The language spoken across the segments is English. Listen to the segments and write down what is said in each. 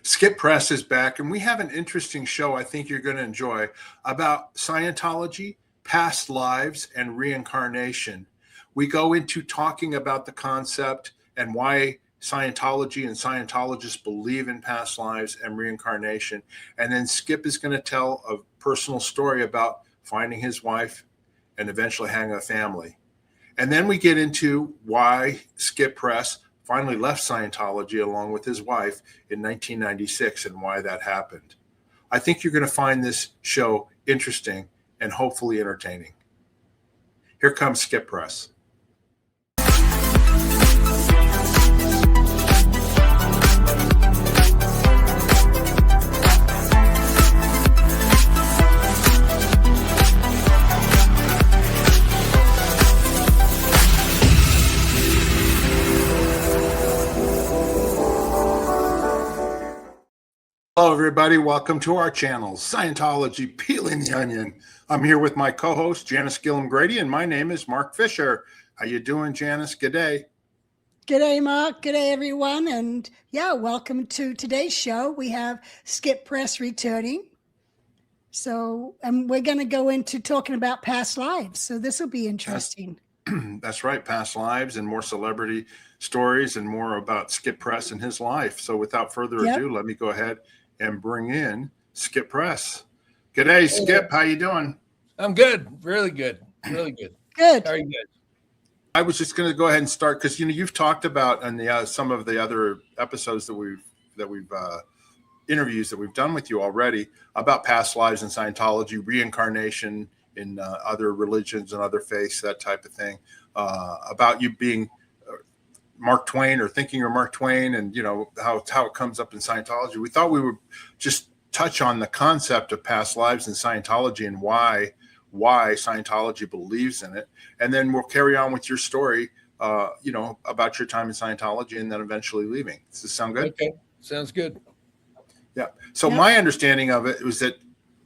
Skip Press is back, and we have an interesting show I think you're going to enjoy about Scientology, past lives, and reincarnation. We go into talking about the concept and why Scientology and Scientologists believe in past lives and reincarnation. And then Skip is going to tell a personal story about finding his wife and eventually having a family. And then we get into why Skip Press finally left Scientology along with his wife in 1996 and why that happened. I think you're going to find this show interesting and hopefully entertaining. Here comes Skip Press. Hello, everybody. Welcome to our channel, Scientology Peeling the Onion. I'm here with my co-host, Janis, Gillham, Grady, and my name is Mark Fisher. How you doing, Janis? Good day. Good day, Mark. Good day, everyone. And yeah, welcome to today's show. We have Skip Press returning. And we're going to go into talking about past lives. So this will be interesting. That's right. Past lives and more celebrity stories and more about Skip Press and his life. So without further ado, let me go ahead and bring in Skip Press. Good day, Skip. How you doing? I'm good. Really good. Really good. Good. Very good. I was just going to go ahead and start because you've talked about in the some of the other episodes that we've interviews that we've done with you already about past lives in Scientology, reincarnation in other religions and other faiths, that type of thing. About you being Mark Twain or thinking you're Mark Twain, and how it comes up in Scientology. We thought we would just touch on the concept of past lives in Scientology and why Scientology believes in it, and then we'll carry on with your story, about your time in Scientology and then eventually leaving. Does this sound good? Okay, sounds good. Yeah. So my understanding of it was that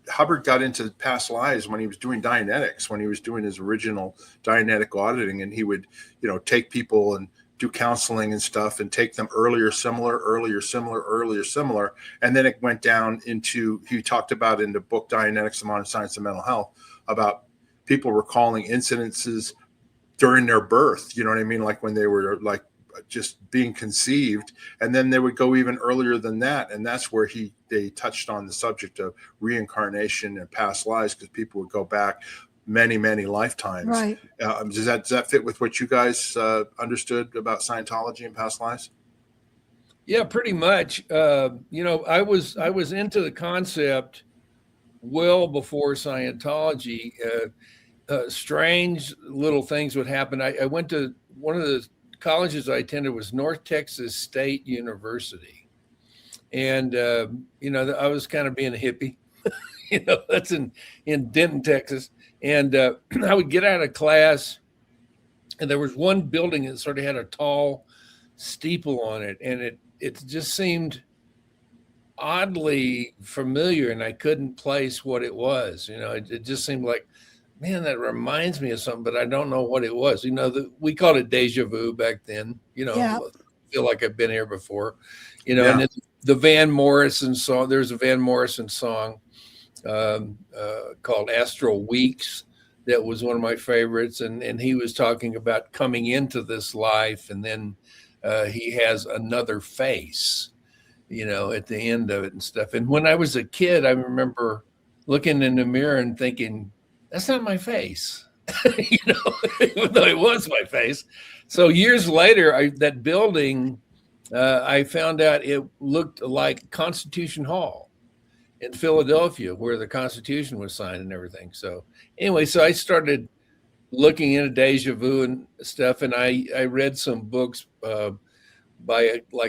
Hubbard got into past lives when he was doing Dianetics, when he was doing his original Dianetic auditing, and he would, take people and do counseling and stuff and take them earlier, similar. And then it went down into, he talked about in the book, Dianetics, the Modern Science of Mental Health, about people recalling incidences during their birth. You know what I mean? Like when they were like just being conceived, and then they would go even earlier than that. And that's where they touched on the subject of reincarnation and past lives, because people would go back many lifetimes. Right. Does that fit with what you guys understood about Scientology and past lives? Yeah, pretty much. I was into the concept well before Scientology. Strange little things would happen. I went to one of the colleges I attended was North Texas State University, and I was kind of being a hippie. That's in Denton, Texas. And I would get out of class, and there was one building that sort of had a tall steeple on it, and it just seemed oddly familiar, and I couldn't place what it was. It just seemed like, man, that reminds me of something, but I don't know what it was. We called it deja vu back then. I feel like I've been here before. And it's the Van Morrison song. There's a Van Morrison song called Astral Weeks that was one of my favorites, and he was talking about coming into this life, and then he has another face at the end of it and stuff. And when I was a kid, I remember looking in the mirror and thinking, that's not my face. Even though it was my face. So years later, that building, I found out it looked like Constitution Hall in Philadelphia, where the Constitution was signed and everything. So anyway, I started looking into deja vu and stuff, and I read some books by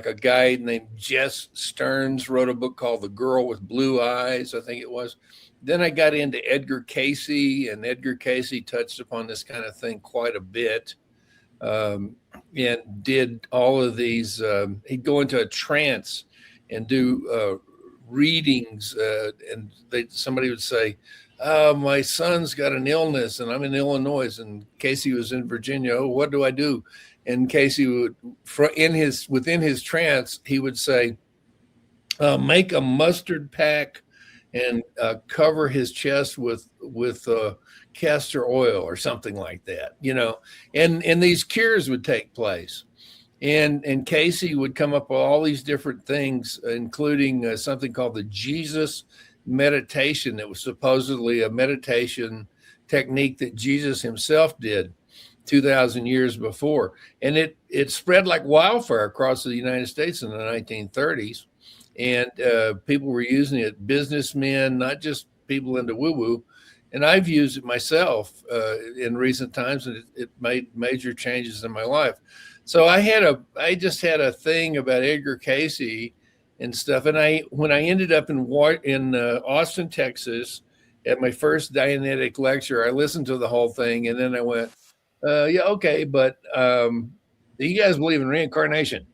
a guy named Jess Stearns, wrote a book called The Girl with Blue Eyes, I think it was. Then I got into Edgar Cayce, and Edgar Cayce touched upon this kind of thing quite a bit, and did all of these. He'd go into a trance and do readings, and somebody would say, my son's got an illness and I'm in Illinois, and Cayce was in Virginia. Oh, what do I do? And Cayce would, within his trance, he would say, make a mustard pack and cover his chest with castor oil or something like that, and these cures would take place. And Casey would come up with all these different things, including something called the Jesus meditation that was supposedly a meditation technique that Jesus himself did 2,000 years before. And it spread like wildfire across the United States in the 1930s. And people were using it, businessmen, not just people into woo-woo. And I've used it myself in recent times, and it made major changes in my life. So I just had a thing about Edgar Casey and stuff. And when I ended up in Austin, Texas, at my first Dianetic lecture, I listened to the whole thing, and then I went, yeah, okay, but do you guys believe in reincarnation?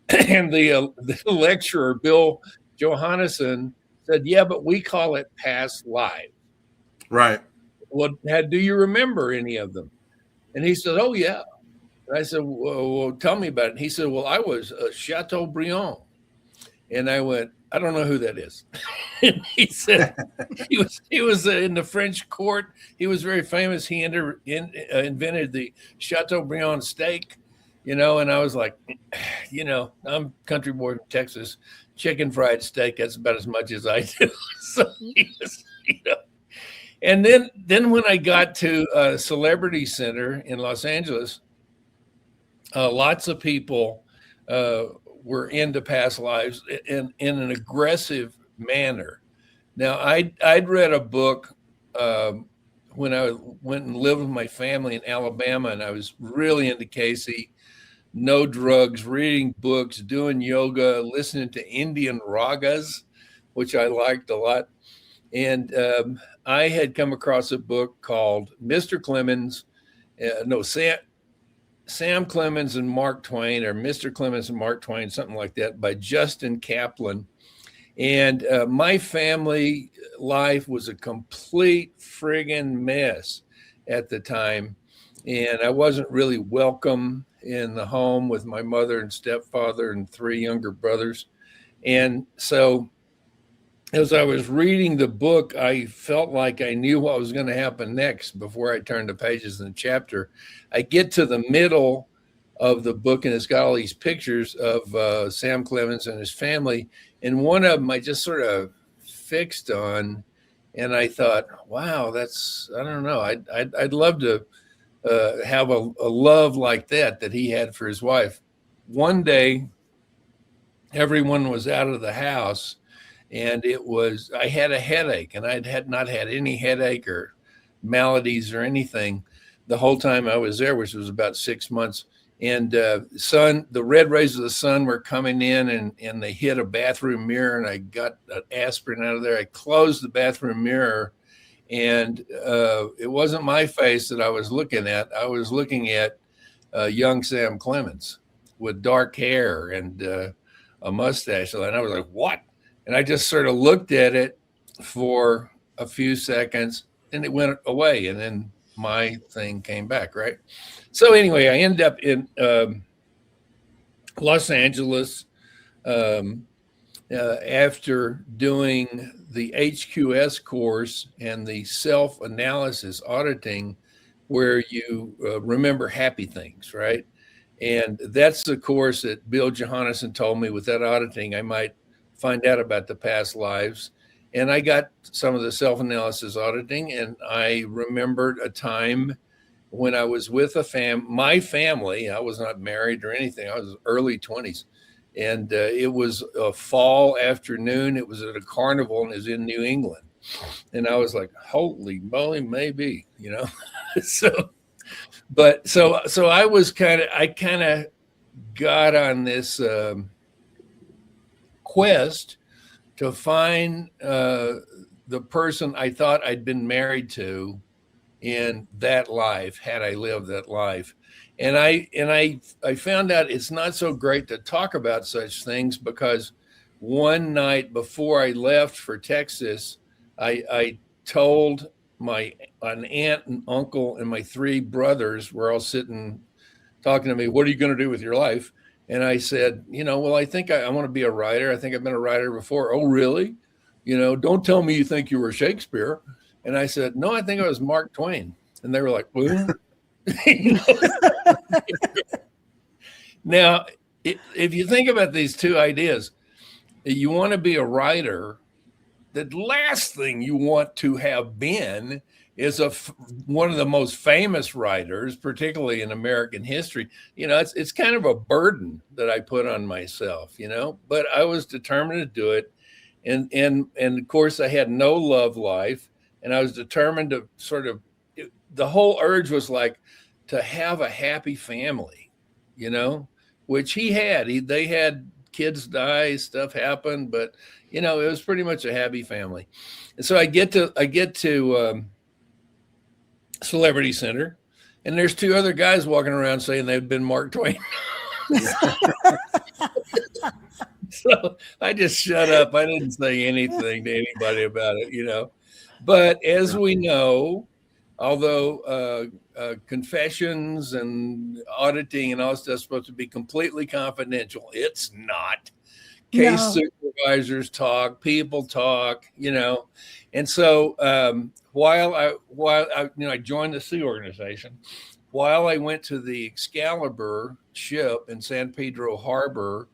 And the lecturer, Bill Johannesson, said, yeah, but we call it past life. Right. Well, do you remember any of them? And he said, oh, yeah. And I said, well, tell me about it. And he said, well, I was Chateaubriand. And I went, I don't know who that is. And he said, he was in the French court. He was very famous. He invented the Chateaubriand steak, and I was like, I'm country boy from Texas. Chicken fried steak, that's about as much as I do. So he was, And then when I got to Celebrity Center in Los Angeles, lots of people were into past lives in an aggressive manner. Now, I'd read a book when I went and lived with my family in Alabama, and I was really into Casey. No drugs, reading books, doing yoga, listening to Indian ragas, which I liked a lot. And I had come across a book called Mr. Clemens, Sam Clemens and Mark Twain, or Mr. Clemens and Mark Twain, something like that, by Justin Kaplan. And my family life was a complete friggin' mess at the time. And I wasn't really welcome in the home with my mother and stepfather and 3 younger brothers. And so as I was reading the book, I felt like I knew what was going to happen next before I turned the pages in the chapter. I get to the middle of the book, and it's got all these pictures of Sam Clemens and his family. And one of them I just sort of fixed on, and I thought, wow, I don't know. I'd love to have a love like that he had for his wife. One day, everyone was out of the house, and I had a headache, and had not had any headache or maladies or anything the whole time I was there, which was about 6 months. And the red rays of the sun were coming in, and they hit a bathroom mirror, and I got an aspirin out of there. I closed the bathroom mirror, and it wasn't my face that I was looking at. I was looking at young Sam Clemens with dark hair and a mustache. And I was like, what? And I just sort of looked at it for a few seconds, and it went away. And then my thing came back, right? So anyway, I ended up in Los Angeles after doing the HQS course and the self-analysis auditing, where you remember happy things, right? And that's the course that Bill Johannesson told me with that auditing, I might find out about the past lives. And I got some of the self-analysis auditing, and I remembered a time when I was with my family. I was not married or anything. I was early 20s. And it was a fall afternoon. It was at a carnival, and it was in New England. And I was like, holy moly, maybe, So I kind of got on this quest to find the person I thought I'd been married to in that life, had I lived that life. And I found out it's not so great to talk about such things, because one night before I left for Texas, I told an aunt and uncle and my 3 brothers were all sitting talking to me, what are you going to do with your life? And I said, well, I think I want to be a writer. I think I've been a writer before. Oh, really? Don't tell me you think you were Shakespeare. And I said, no, I think I was Mark Twain. And they were like, well, Now, if you think about these two ideas, you want to be a writer. The last thing you want to have been is one of the most famous writers, particularly in American history. It's kind of a burden that I put on myself, but I was determined to do it. And of course I had no love life, and I was determined to the whole urge was like to have a happy family, which he had. They had kids die, stuff happened, but it was pretty much a happy family. And so I get to Celebrity Center, and there's two other guys walking around saying they've been Mark Twain. So I just shut up. I didn't say anything to anybody about it, But as we know, although confessions and auditing and all that stuff is supposed to be completely confidential, it's not. Case supervisors talk, people talk, And so while I joined the Sea Organization, while I went to the Excalibur ship in San Pedro Harbor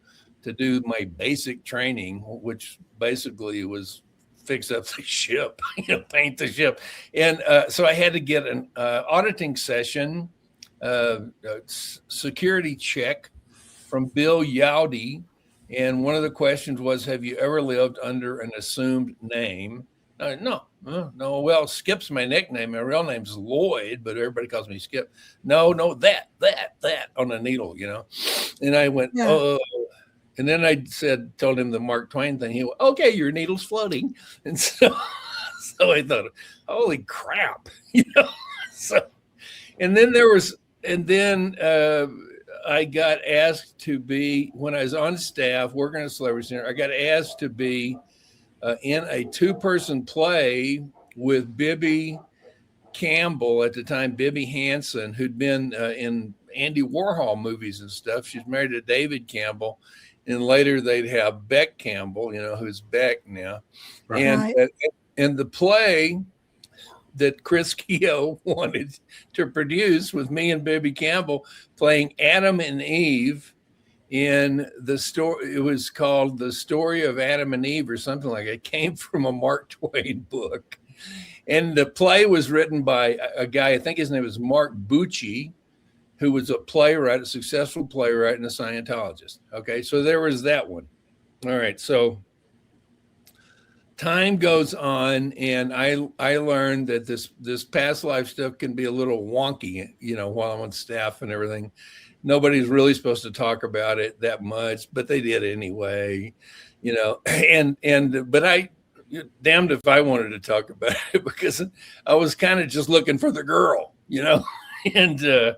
to do my basic training, which basically was fix up the ship, paint the ship. And so I had to get an auditing session, security check from Bill Yowdy. And one of the questions was, have you ever lived under an assumed name? No. Well, Skip's my nickname. My real name's Lloyd, but everybody calls me Skip. No, that on a needle, And I went, oh. And then I told him the Mark Twain thing. He went, okay, your needle's floating. And so I thought, holy crap, So, and then I got asked to be, when I was on staff working at Celebrity Center, I got asked to be in a 2-person play with Bibby Campbell at the time, Bibby Hansen, who'd been in Andy Warhol movies and stuff. She's married to David Campbell. And later they'd have Beck Campbell, who's Beck now. Right. And the play that Chris Keogh wanted to produce with me and Bibby Campbell playing Adam and Eve in the story. It was called The Story of Adam and Eve or something like that. It came from a Mark Twain book. And the play was written by a guy, I think his name was Mark Bucci, who was a playwright, a successful playwright and a Scientologist. Okay, so there was that one. All right, so time goes on, and I learned that this past life stuff can be a little wonky, while I'm on staff and everything. Nobody's really supposed to talk about it that much, but they did anyway, but I damned if I wanted to talk about it because I was kind of just looking for the girl, and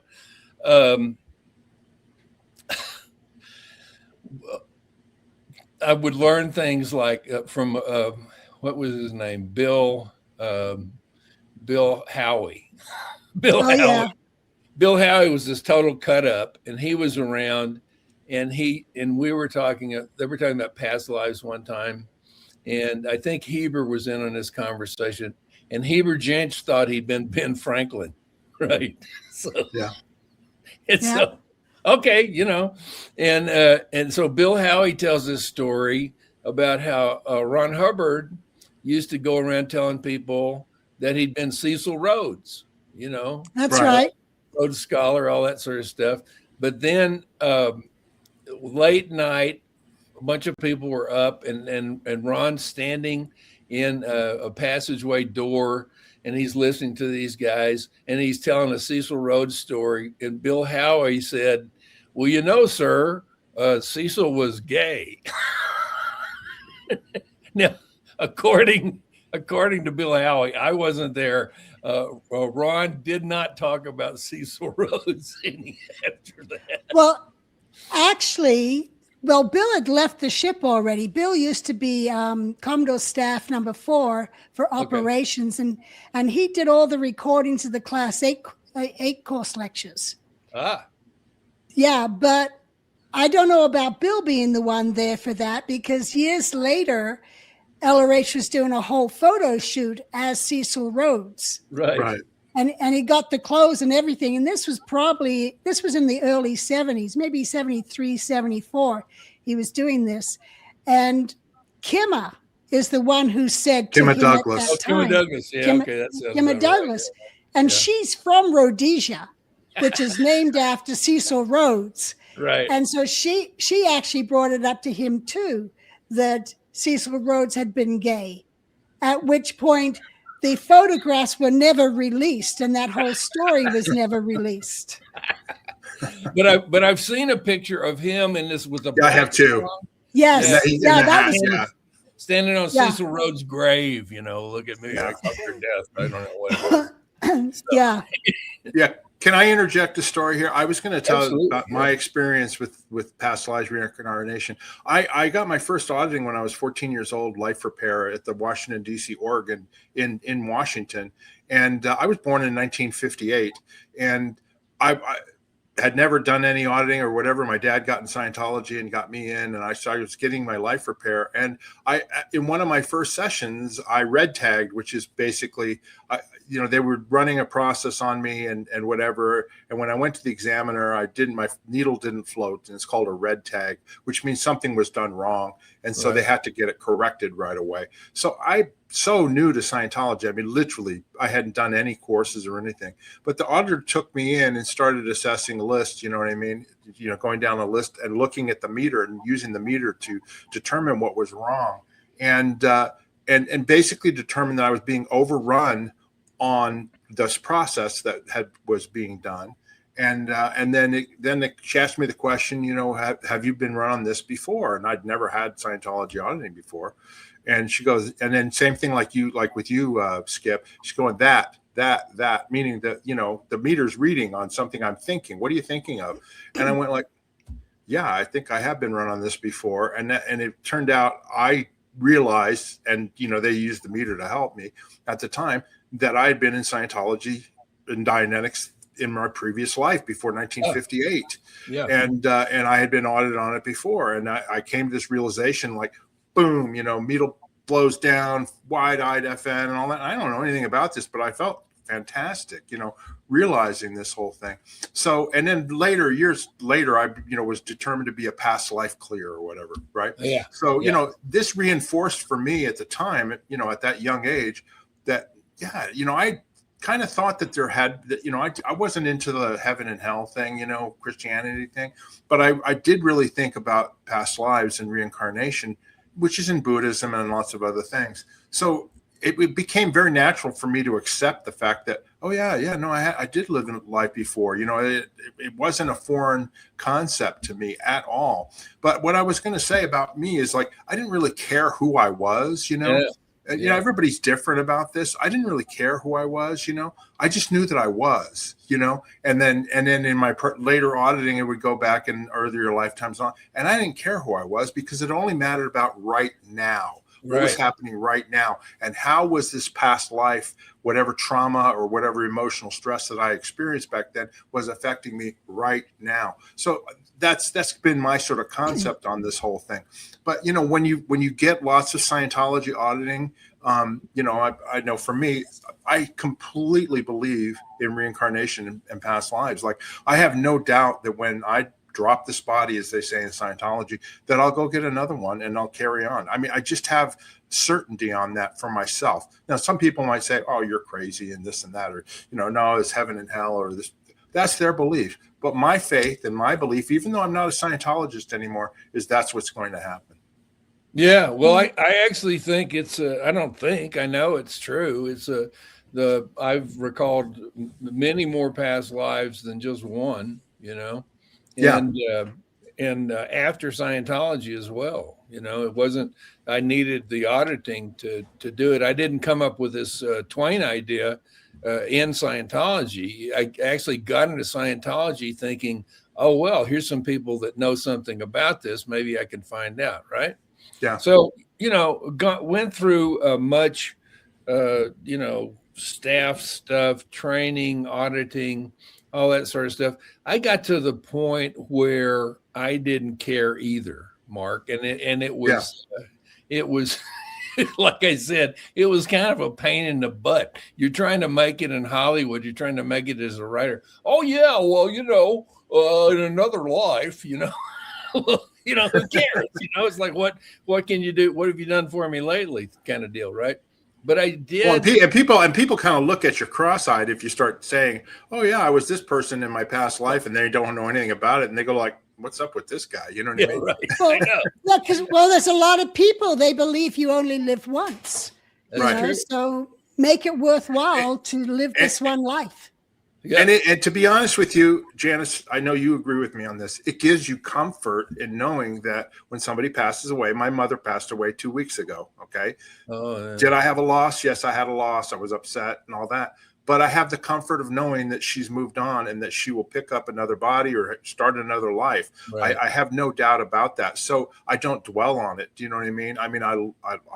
I would learn things like from what was his name, Bill Howey. Bill Howey. Yeah. Bill Howey was this total cut up, and he was around, and we were talking. They were talking about past lives one time, and I think Heber was in on this conversation, and Heber Jench thought he'd been Ben Franklin, right? So yeah. It's so okay, and so Bill Howey tells this story about how Ron Hubbard used to go around telling people that he'd been Cecil Rhodes, That's right. Rhodes Scholar, all that sort of stuff. But then late night, a bunch of people were up, and Ron standing in a passageway door. And he's listening to these guys, and he's telling a Cecil Rhodes story. And Bill Howey said, well, sir, Cecil was gay. Now, according to Bill Howey, I wasn't there. Ron did not talk about Cecil Rhodes any after that. Well, actually, Bill had left the ship already. Bill used to be Commodore Staff number 4 for operations, and he did all the recordings of the Class 8 course lectures. Ah. Yeah, but I don't know about Bill being the one there for that, because years later, LRH was doing a whole photo shoot as Cecil Rhodes. Right. And he got the clothes and everything. And this was in the early 70s, maybe 73, 74. He was doing this. And Kimma is the one who said to Kimma him Douglas. at that time. Kimma Douglas. Yeah, okay. That sounds Kimma about Douglas. Right. And Yeah. she's from Rhodesia, which is named after Cecil Rhodes. Right. And so she actually brought it up to him too, that Cecil Rhodes had been gay, at which point the photographs were never released and that whole story was never released. But I've seen a picture of him and this with a I have too. Yes. Yeah, that was standing on Cecil Rhodes' grave, look at me, I fucked her death. I don't know what it was. Yeah. Yeah. Can I interject a story here? I was going to tell Absolutely, about my experience with past lives reincarnation. I got my first auditing when I was 14 years old, life repair at the Washington, D.C., Oregon in Washington. And I was born in 1958. And I had never done any auditing or whatever. My dad got in Scientology and got me in, and I was getting my life repair. And in one of my first sessions, I red tagged, which is basically, they were running a process on me and whatever. And when I went to the examiner, my needle didn't float, and it's called a red tag, which means something was done wrong. And so they had to get it corrected right away. So I'm so new to Scientology. I mean, literally, I hadn't done any courses or anything. But the auditor took me in and started assessing a list, you know what I mean? Going down a list and looking at the meter and using the meter to determine what was wrong. And basically determined that I was being overrun on this process that was being done. And then she asked me the question, have you been run on this before? And I'd never had Scientology auditing before. And she goes, and then same thing like with you, Skip. She's going, that, meaning that, the meter's reading on something I'm thinking. What are you thinking of? And I went like, yeah, I think I have been run on this before. And it turned out I realized, and, they used the meter to help me at the time, that I had been in Scientology and Dianetics in my previous life before 1958. Yeah. And I had been audited on it before. And I came to this realization, like, boom, needle blows down, wide-eyed FN and all that. I don't know anything about this, but I felt fantastic, realizing this whole thing. So, and then years later, I, was determined to be a past life clear or whatever. Right. Yeah. So, this reinforced for me at the time, at that young age that, I kind of thought that I wasn't into the heaven and hell thing, Christianity thing, but I did really think about past lives and reincarnation, which is in Buddhism and lots of other things. So it became very natural for me to accept the fact that, I did live in life before. It wasn't a foreign concept to me at all. But what I was going to say about me is, like, I didn't really care who I was, everybody's different about this. I didn't really care who I was, I just knew that I was, and then in my later auditing, it would go back in earlier lifetimes on, and I didn't care who I was because it only mattered about right now. What was happening right now, and how was this past life, whatever trauma or whatever emotional stress that I experienced back then was affecting me right now. So that's been my sort of concept on this whole thing. But when you get lots of Scientology auditing, I know for me, I completely believe in reincarnation and past lives. Like, I have no doubt that when I drop this body, as they say in Scientology, that I'll go get another one and I'll carry on. I mean, I just have certainty on that for myself. Now, some people might say, oh, you're crazy and this and that, or, no, it's heaven and hell, or this. That's their belief. But my faith and my belief, even though I'm not a Scientologist anymore, is that's what's going to happen. Yeah. Well, I actually think I know it's true. I've recalled many more past lives than just one, and after Scientology as well. It wasn't, I needed the auditing to do it. I didn't come up with this Twain idea in Scientology. I actually got into Scientology thinking, oh, well, here's some people that know something about this. Maybe I can find out. Right. Yeah. So, went through much, staff stuff, training, auditing, all that sort of stuff. I got to the point where I didn't care either, Mark. And it was, it was, like I said, it was kind of a pain in the butt. You're trying to make it in Hollywood. You're trying to make it as a writer. Oh yeah, well, in another life, who cares? It's like, what can you do? What have you done for me lately? Kind of deal, right? But I did. Well, and people kind of look at you cross-eyed if you start saying, "Oh yeah, I was this person in my past life," and they don't know anything about it, and they go like, "What's up with this guy?" You know what I mean? Right. Well, I know. yeah, because there's a lot of people, they believe you only live once. That's true. So make it worthwhile to live this one life. Yeah. And to be honest with you, Janis, I know you agree with me on this. It gives you comfort in knowing that when somebody passes away, my mother passed away 2 weeks ago. Okay. Oh, yeah. Did I have a loss? Yes, I had a loss. I was upset and all that. But I have the comfort of knowing that she's moved on and that she will pick up another body or start another life. Right. I have no doubt about that. So I don't dwell on it. Do you know what I mean? I mean, I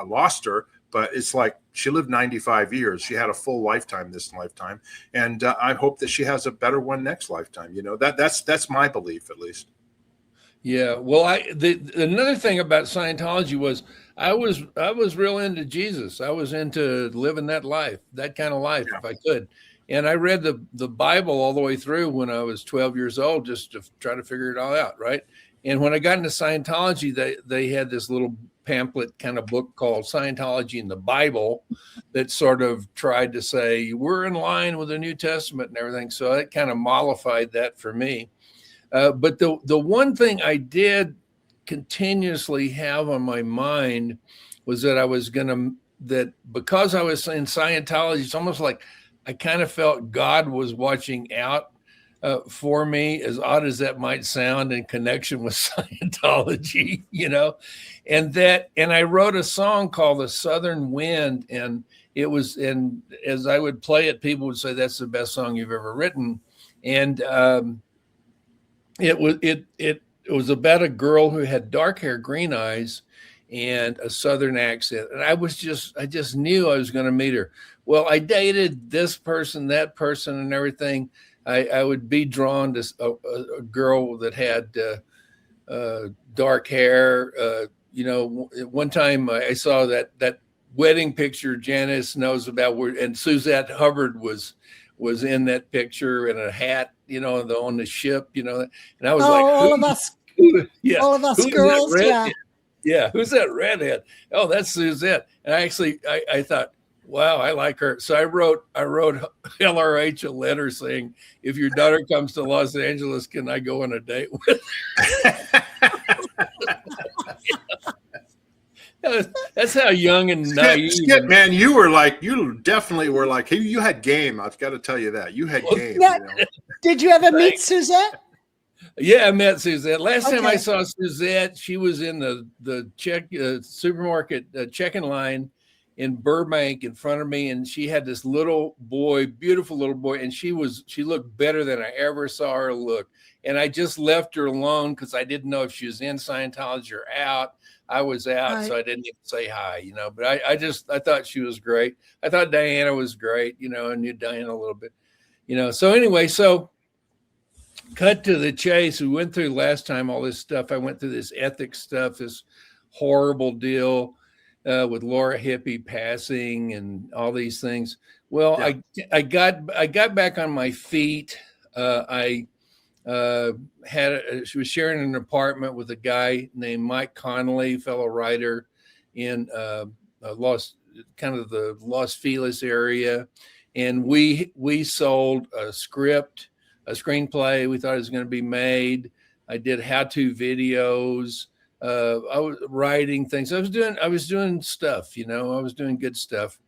lost her, but it's like she lived 95 years. She had a full lifetime this lifetime. And I hope that she has a better one next lifetime. That's my belief, at least. Yeah. Well, another thing about Scientology was I was real into Jesus. I was into living that life, that kind of life, if I could. And I read the Bible all the way through when I was 12 years old, just to try to figure it all out. Right. And when I got into Scientology, they had this little pamphlet kind of book called Scientology in the Bible that sort of tried to say, we're in line with the New Testament and everything. So it kind of mollified that for me. But the one thing I did continuously have on my mind was that because I was in Scientology, it's almost like I kind of felt God was watching out for me, as odd as that might sound, in connection with Scientology, and I wrote a song called The Southern Wind, and as I would play it, people would say, that's the best song you've ever written. And it was about a girl who had dark hair, green eyes, and a Southern accent. And I just knew I was going to meet her. Well, I dated this person, that person, and everything. I would be drawn to a girl that had dark hair. One time I saw that wedding picture Janis knows about, and Suzette Hubbard was in that picture in a hat, on the ship, and I was like, all of us, yeah, all of us girls, yeah. Yeah, who's that redhead? Oh, that's Suzette. And I thought, wow, I like her. So I wrote LRH a letter saying, if your daughter comes to Los Angeles, can I go on a date with her? That's how young and naive. Skip, man, you definitely were like, hey, you had game. I've got to tell you that. You had game. Now, did you ever meet Suzette? Yeah, I met Suzette. Last time I saw Suzette, she was in the supermarket checking line in Burbank in front of me, and she had this little boy, beautiful little boy, and she looked better than I ever saw her look. And I just left her alone because I didn't know if she was in Scientology or out. I was out, right. So I didn't even say hi, But I thought she was great. I thought Diana was great, I knew Diana a little bit, So anyway, cut to the chase. We went through last time all this stuff. I went through this ethics stuff, this horrible deal with Laura Hippie passing and all these things. Well, yeah. I got back on my feet. She was sharing an apartment with a guy named Mike Connolly, fellow writer in Los Feliz area, and we sold a script, a screenplay. We thought it was going to be made. I did how-to videos. I was writing things. I was doing stuff. I was doing good stuff.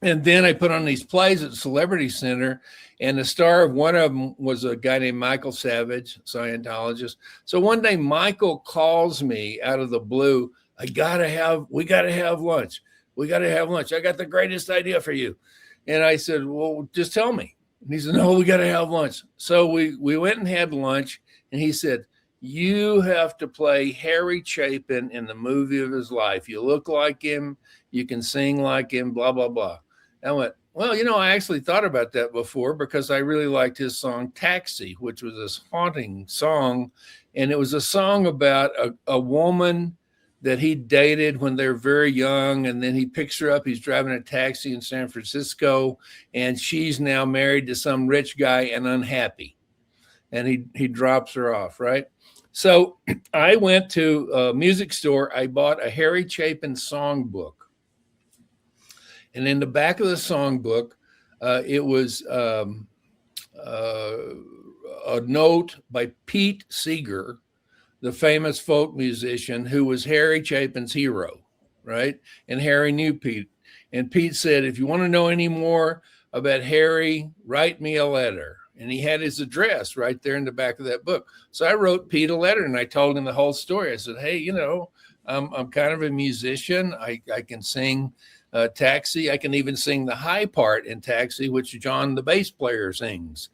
And then I put on these plays at the Celebrity Center, and the star of one of them was a guy named Michael Savage, Scientologist. So one day Michael calls me out of the blue. We got to have lunch. We got to have lunch. I got the greatest idea for you. And I said, well, just tell me. And he said, no, we got to have lunch. So we went and had lunch, and he said, you have to play Harry Chapin in the movie of his life. You look like him. You can sing like him, blah, blah, blah. I went, well, I actually thought about that before because I really liked his song Taxi, which was this haunting song. And it was a song about a woman that he dated when they were very young. And then he picks her up. He's driving a taxi in San Francisco, and she's now married to some rich guy and unhappy. And he drops her off, right? So I went to a music store. I bought a Harry Chapin songbook. And in the back of the songbook, it was a note by Pete Seeger, the famous folk musician who was Harry Chapin's hero, right? And Harry knew Pete. And Pete said, if you want to know any more about Harry, write me a letter. And he had his address right there in the back of that book. So I wrote Pete a letter, and I told him the whole story. I said, hey, I'm kind of a musician. I can sing Taxi. I can even sing the high part in Taxi, which John, the bass player, sings.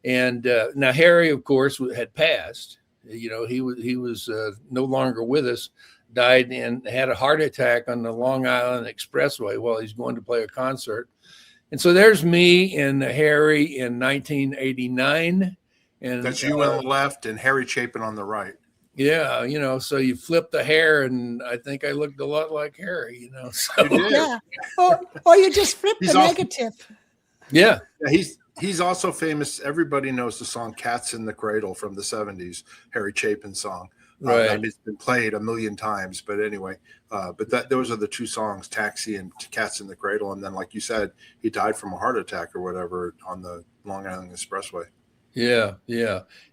And now Harry, of course, had passed. He was no longer with us, died and had a heart attack on the Long Island Expressway while he's going to play a concert. And so there's me and Harry in 1989. And that's you on the left and Harry Chapin on the right. Yeah, so you flip the hair, and I think I looked a lot like Harry, So. Yeah, or you just flip the negative. Yeah. He's also famous. Everybody knows the song "Cats in the Cradle" from the '70s, Harry Chapin song. Right. It's been played a million times, but anyway, those are the two songs, Taxi and Cats in the Cradle. And then, like you said, he died from a heart attack or whatever on the Long Island Expressway. Yeah.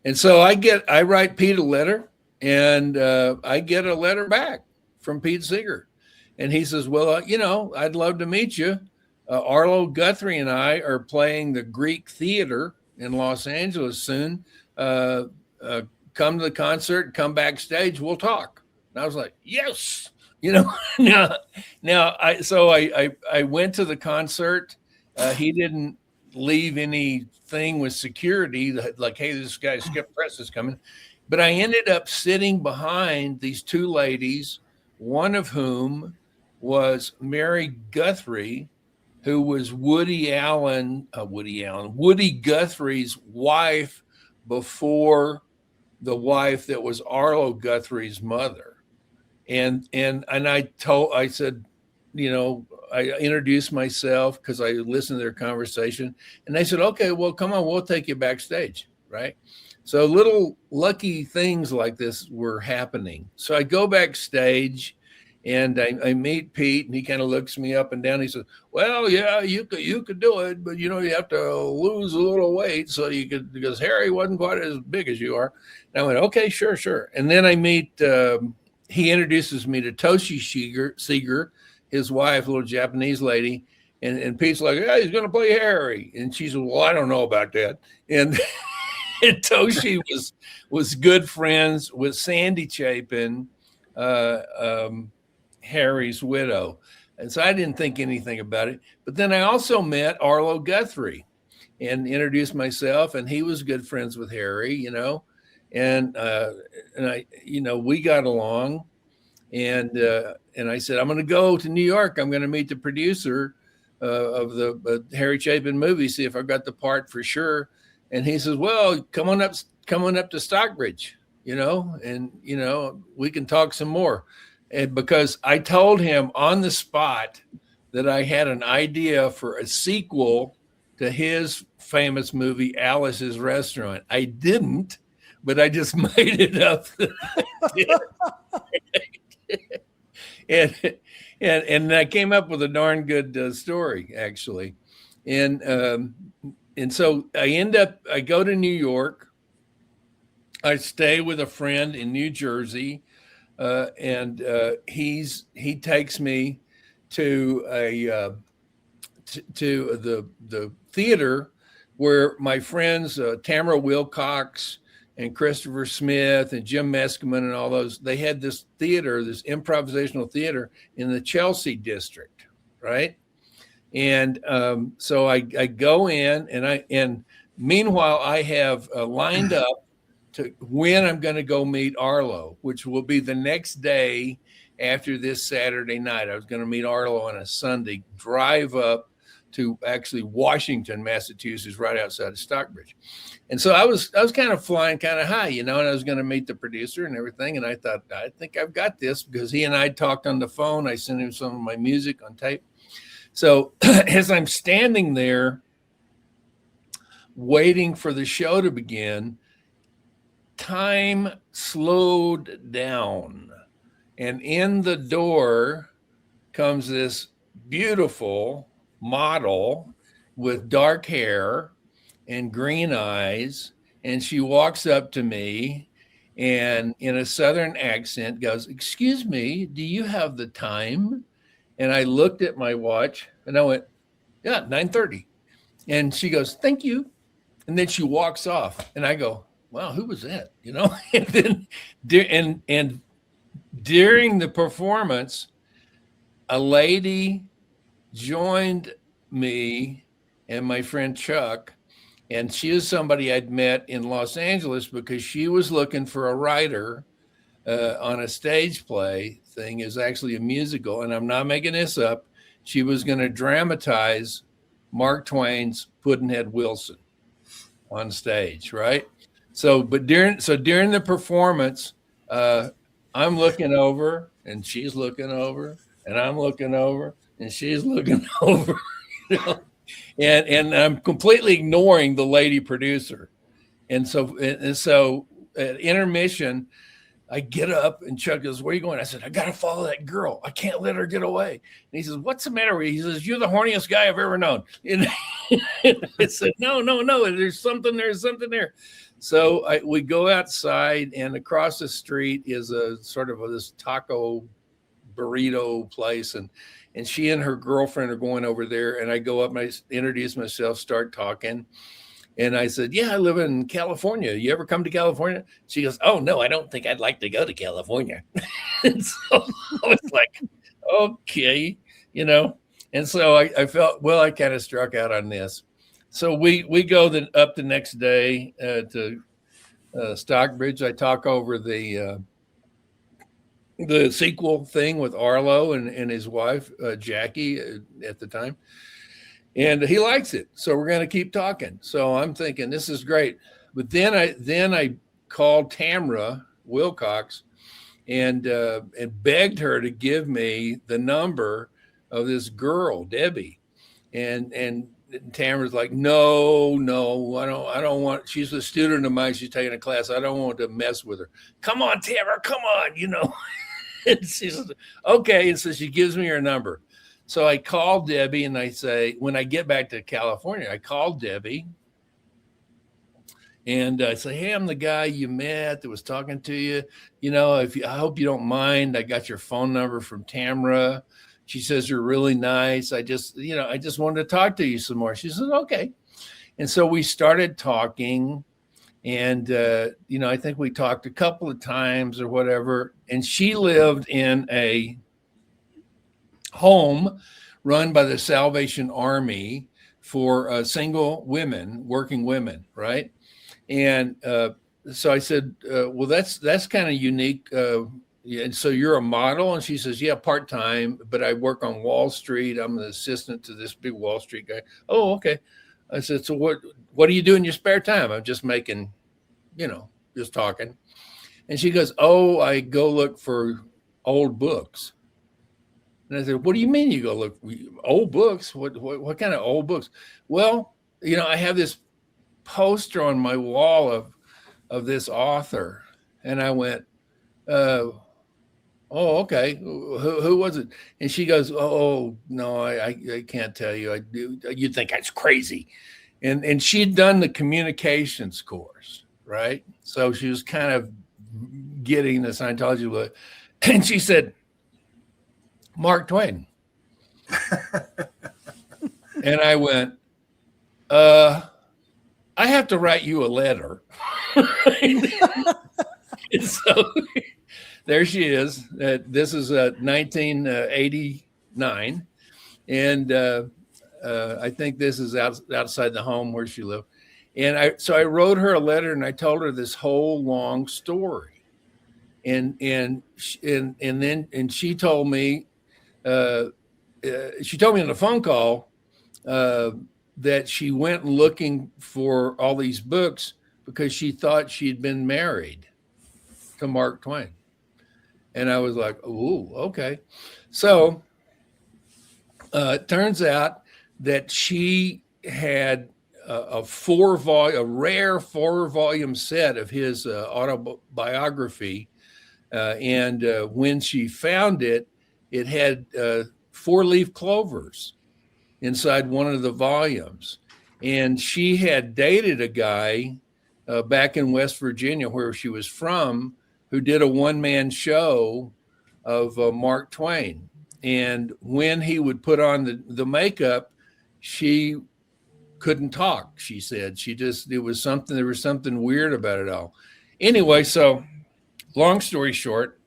And so I write Pete a letter, and I get a letter back from Pete Seeger. And he says, well, I'd love to meet you. Arlo Guthrie and I are playing the Greek Theater in Los Angeles soon. Come to the concert, come backstage, we'll talk. And I was like, yes, now I went to the concert. He didn't leave anything with security like, hey, this guy Skip Press is coming. But I ended up sitting behind these two ladies, one of whom was Mary Guthrie, who was Woody Guthrie's wife before the wife that was Arlo Guthrie's mother. And I said, I introduced myself because I listened to their conversation, and they said, okay, well, come on, we'll take you backstage. Right. So little lucky things like this were happening. So I go backstage, and I meet Pete, and he kind of looks me up and down. He says, well, yeah, you could do it, but you have to lose a little weight so you could, because Harry wasn't quite as big as you are. And I went, okay, sure. And then I meet, he introduces me to Toshi Seeger, his wife, a little Japanese lady. And Pete's like, yeah, he's going to play Harry. And she said, well, I don't know about that. And, and Toshi was good friends with Sandy Chapin, Harry's widow. And so I didn't think anything about it. But then I also met Arlo Guthrie and introduced myself, and he was good friends with Harry, and I, we got along, and I said, I'm going to go to New York. I'm going to meet the producer of the Harry Chapin movie, see if I got the part for sure. And he says, well, come on up to Stockbridge, and we can talk some more. And because I told him on the spot that I had an idea for a sequel to his famous movie, Alice's Restaurant. I didn't, but I just made it up. and I came up with a darn good story, actually. And so I go to New York. I stay with a friend in New Jersey. And he takes me to the theater where my friends Tamara Wilcox and Christopher Smith and Jim Meskimen and all those, they had this theater, this improvisational theater in the Chelsea district, right? And so I go in, and meanwhile I have lined up to when I'm going to go meet Arlo, which will be the next day after this Saturday night. I was going to meet Arlo on a Sunday, drive up to actually Washington, Massachusetts, right outside of Stockbridge. And so I was kind of flying kind of high, and I was going to meet the producer and everything. And I thought, I think I've got this, because he and I talked on the phone. I sent him some of my music on tape. So as I'm standing there waiting for the show to begin, time slowed down, and in the door comes this beautiful model with dark hair and green eyes, and she walks up to me and in a Southern accent goes, "Excuse me, do you have the time?" And I looked at my watch and I went, "Yeah, 9:30. And she goes, "Thank you." And then she walks off, and I go, "Wow, who was that?" And then and during the performance, a lady joined me and my friend Chuck, and she is somebody I'd met in Los Angeles because she was looking for a writer on a stage play thing. Is actually a musical, and I'm not making this up. She was going to dramatize Mark Twain's Pudd'nhead Wilson on stage, right? So during the performance, I'm looking over, and she's looking over, and I'm looking over, and she's looking over, and I'm completely ignoring the lady producer. And so at intermission, I get up, and Chuck goes, "Where are you going?" I said, "I got to follow that girl. I can't let her get away." And he says, "What's the matter with you?" He says, "You're the horniest guy I've ever known." And I said, no, there's something there. So we go outside, and across the street is a sort of this taco burrito place. And she and her girlfriend are going over there. And I go up, and I introduce myself, start talking. And I said, "Yeah, I live in California. You ever come to California?" She goes, "Oh, no, I don't think I'd like to go to California." And so I was like, okay, And so I felt, well, I kind of struck out on this. So we go up the next day to Stockbridge. I talk over the sequel thing with Arlo and his wife, Jackie, at the time. And he likes it. So we're going to keep talking. So I'm thinking, this is great. But then I called Tamra Wilcox and begged her to give me the number of this girl, Debbie. And Tamra's like, no, I don't want, she's a student of mine. She's taking a class. I don't want to mess with her. "Come on, Tamra, come on, And she says, okay. And so she gives me her number. So I called Debbie, and I say, when I get back to California, I called Debbie, and I say, "Hey, I'm the guy you met that was talking to you. I hope you don't mind. I got your phone number from Tamra. She says you're really nice. I just wanted to talk to you some more." She says, "Okay." And so we started talking, and I think we talked a couple of times or whatever. And she lived in a home run by the Salvation Army for single women, working women, right? And so I said, "Well, that's kind of unique. And so you're a model?" And she says, "Yeah, part-time, but I work on Wall Street. I'm an assistant to this big Wall Street guy." "Oh, okay." I said, "So what do you do in your spare time?" "I'm just making, just talking." And she goes, "Oh, I go look for old books." And I said, "What do you mean you go look old books? What kind of old books?" "Well, I have this poster on my wall of this author." And I went, "Oh, okay. Who was it?" And she goes, "Oh, no, I can't tell you. You'd think I was crazy." And she'd done the communications course, right? So she was kind of getting the Scientology look. And she said, "Mark Twain." And I went, "I have to write you a letter." And so there she is. This is 1989. And I think this is outside the home where she lived. And I wrote her a letter, and I told her this whole long story. And she told me, on the phone call, that she went looking for all these books because she thought she'd been married to Mark Twain. And I was like, "Ooh, okay." So it turns out that she had a rare 4-volume set of his autobiography. And when she found it, it had 4-leaf clovers inside one of the volumes. And she had dated a guy back in West Virginia, where she was from, who did a one-man show of Mark Twain. And when he would put on the makeup, she couldn't talk. She said there was something weird about it all. Anyway, so long story short,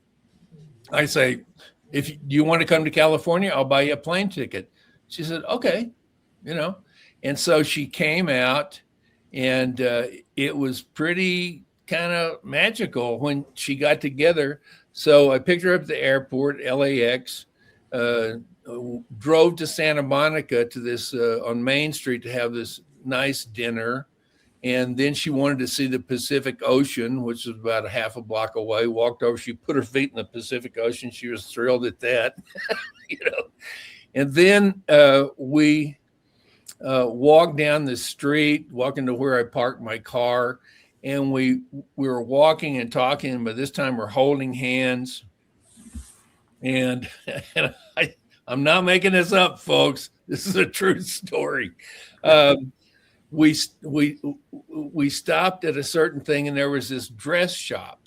I say, if you want to come to California, I'll buy you a plane ticket. She said, okay, and so she came out, and it was pretty kind of magical when she got together. So I picked her up at the airport, LAX, drove to Santa Monica to this on Main Street to have this nice dinner. And then she wanted to see the Pacific Ocean, which was about a half a block away. Walked over, she put her feet in the Pacific Ocean. She was thrilled at that, And then we walked down the street, walking to where I parked my car. And we were walking and talking, but this time we're holding hands. And I'm not making this up, folks. This is a true story. We stopped at a certain thing, and there was this dress shop,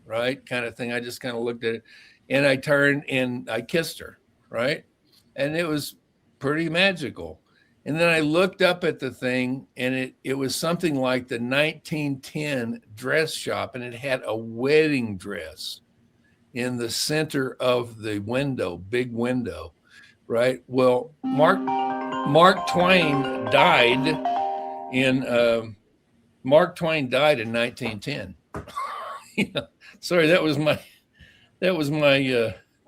right, kind of thing. I just kind of looked at it, and I turned and I kissed her, right, and it was pretty magical. And then I looked up at the thing, and it was something like the 1910 dress shop, and it had a wedding dress in the center of the window, big window, right? Well, Mark Twain died in 1910. Sorry, that was my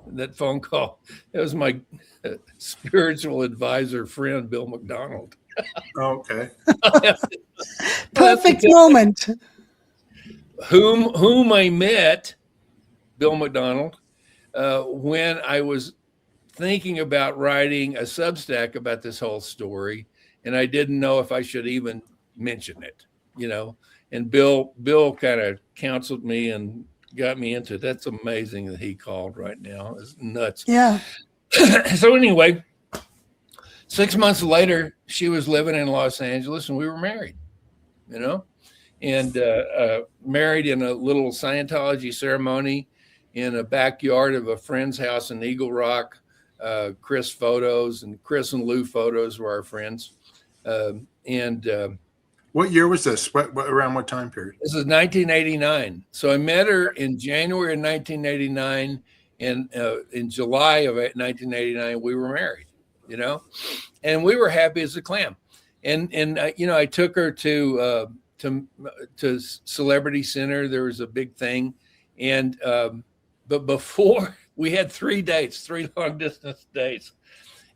that phone call. That was my spiritual advisor friend, Bill McDonald. Okay. Perfect moment. Whom I met, Bill McDonald, when I was thinking about writing a Substack about this whole story, and I didn't know if I should even mention it, And Bill kind of counseled me and got me into it. That's amazing that he called right now. It's nuts. Yeah. So anyway, 6 months later, she was living in Los Angeles, and we were married, and married in a little Scientology ceremony in a backyard of a friend's house in Eagle Rock. Chris and Lou Photos were our friends. What year was this? Around what time period? This is 1989. So I met her in January of 1989, and in July of 1989 we were married. And we were happy as a clam. And I took her to Celebrity Center. There was a big thing, and but before we had 3 long distance dates.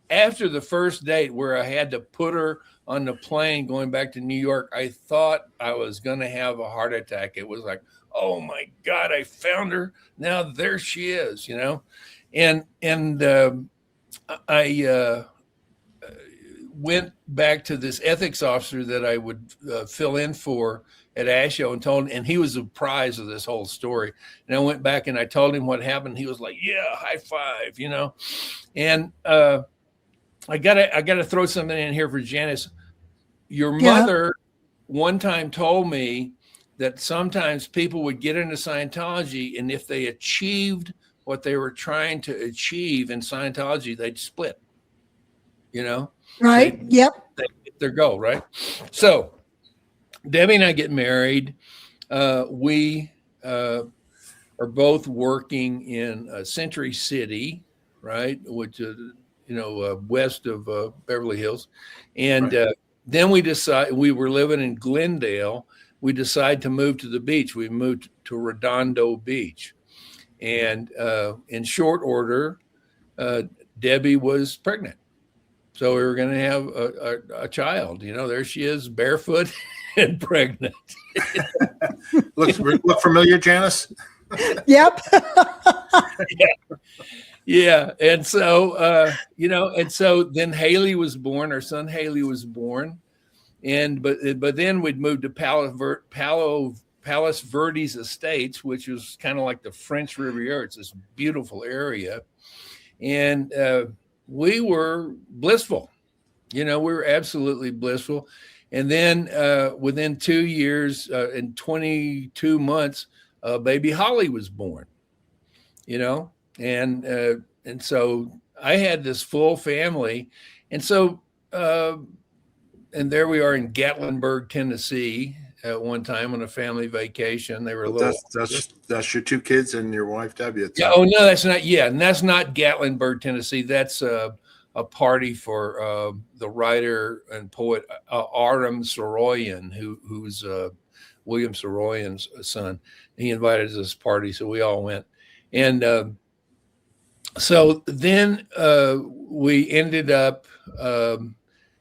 After the first date, where I had to put her on the plane going back to New York, I thought I was going to have a heart attack. It was like, oh my God, I found her. Now there she is, and I went back to this ethics officer that I would fill in for at ASHO and told him, and he was surprised of this whole story. And I went back and I told him what happened. He was like, yeah, high five, and I gotta throw something in here for Janis. Your mother one time told me that sometimes people would get into Scientology, and if they achieved what they were trying to achieve in Scientology, they'd split, Right. Yep. They'd get their goal, right? So Debbie and I get married. We are both working in Century City, right, which is west of Beverly Hills, and then we were living in Glendale. We decided to move to the beach. We moved to Redondo Beach, and in short order, Debbie was pregnant, So we were going to have a child. There she is, barefoot and pregnant. Look familiar, Janis? Yep. Yeah. And so, and so then Haley was born. Our son Haley was born. But then we'd moved to Palos Verdes Estates, which was kind of like the French Riviera. It's this beautiful area. And we were blissful. We were absolutely blissful. And then within 2 years, in 22 months, baby Holly was born, and so I had this full family. And so, and there we are in Gatlinburg, Tennessee at one time on a family vacation. They were that's your two kids and your wife, Debbie. Yeah. Oh, no, that's not. Yeah. And that's not Gatlinburg, Tennessee. That's a party for the writer and poet Aram Saroyan, who's William Saroyan's son. He invited us to this party, so we all went. And so then we ended up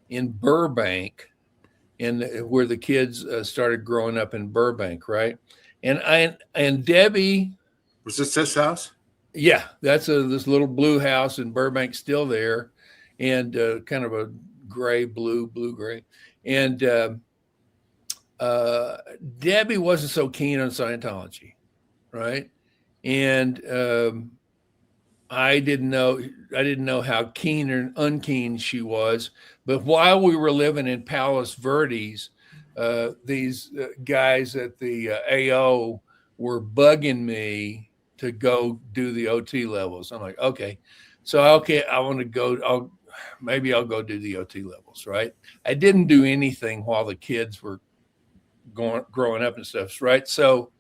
in Burbank, where the kids started growing up in Burbank, right? And Debbie. Was this house? Yeah, that's this little blue house in Burbank, still there, and kind of a blue-gray. And Debbie wasn't so keen on Scientology, right? And I didn't know how keen or unkeen she was. But while we were living in Palos Verdes, these guys at the AO were bugging me to go do the OT levels. I'm like, okay, I want to go. Maybe I'll go do the OT levels, right? I didn't do anything while the kids were growing up and stuff, right? So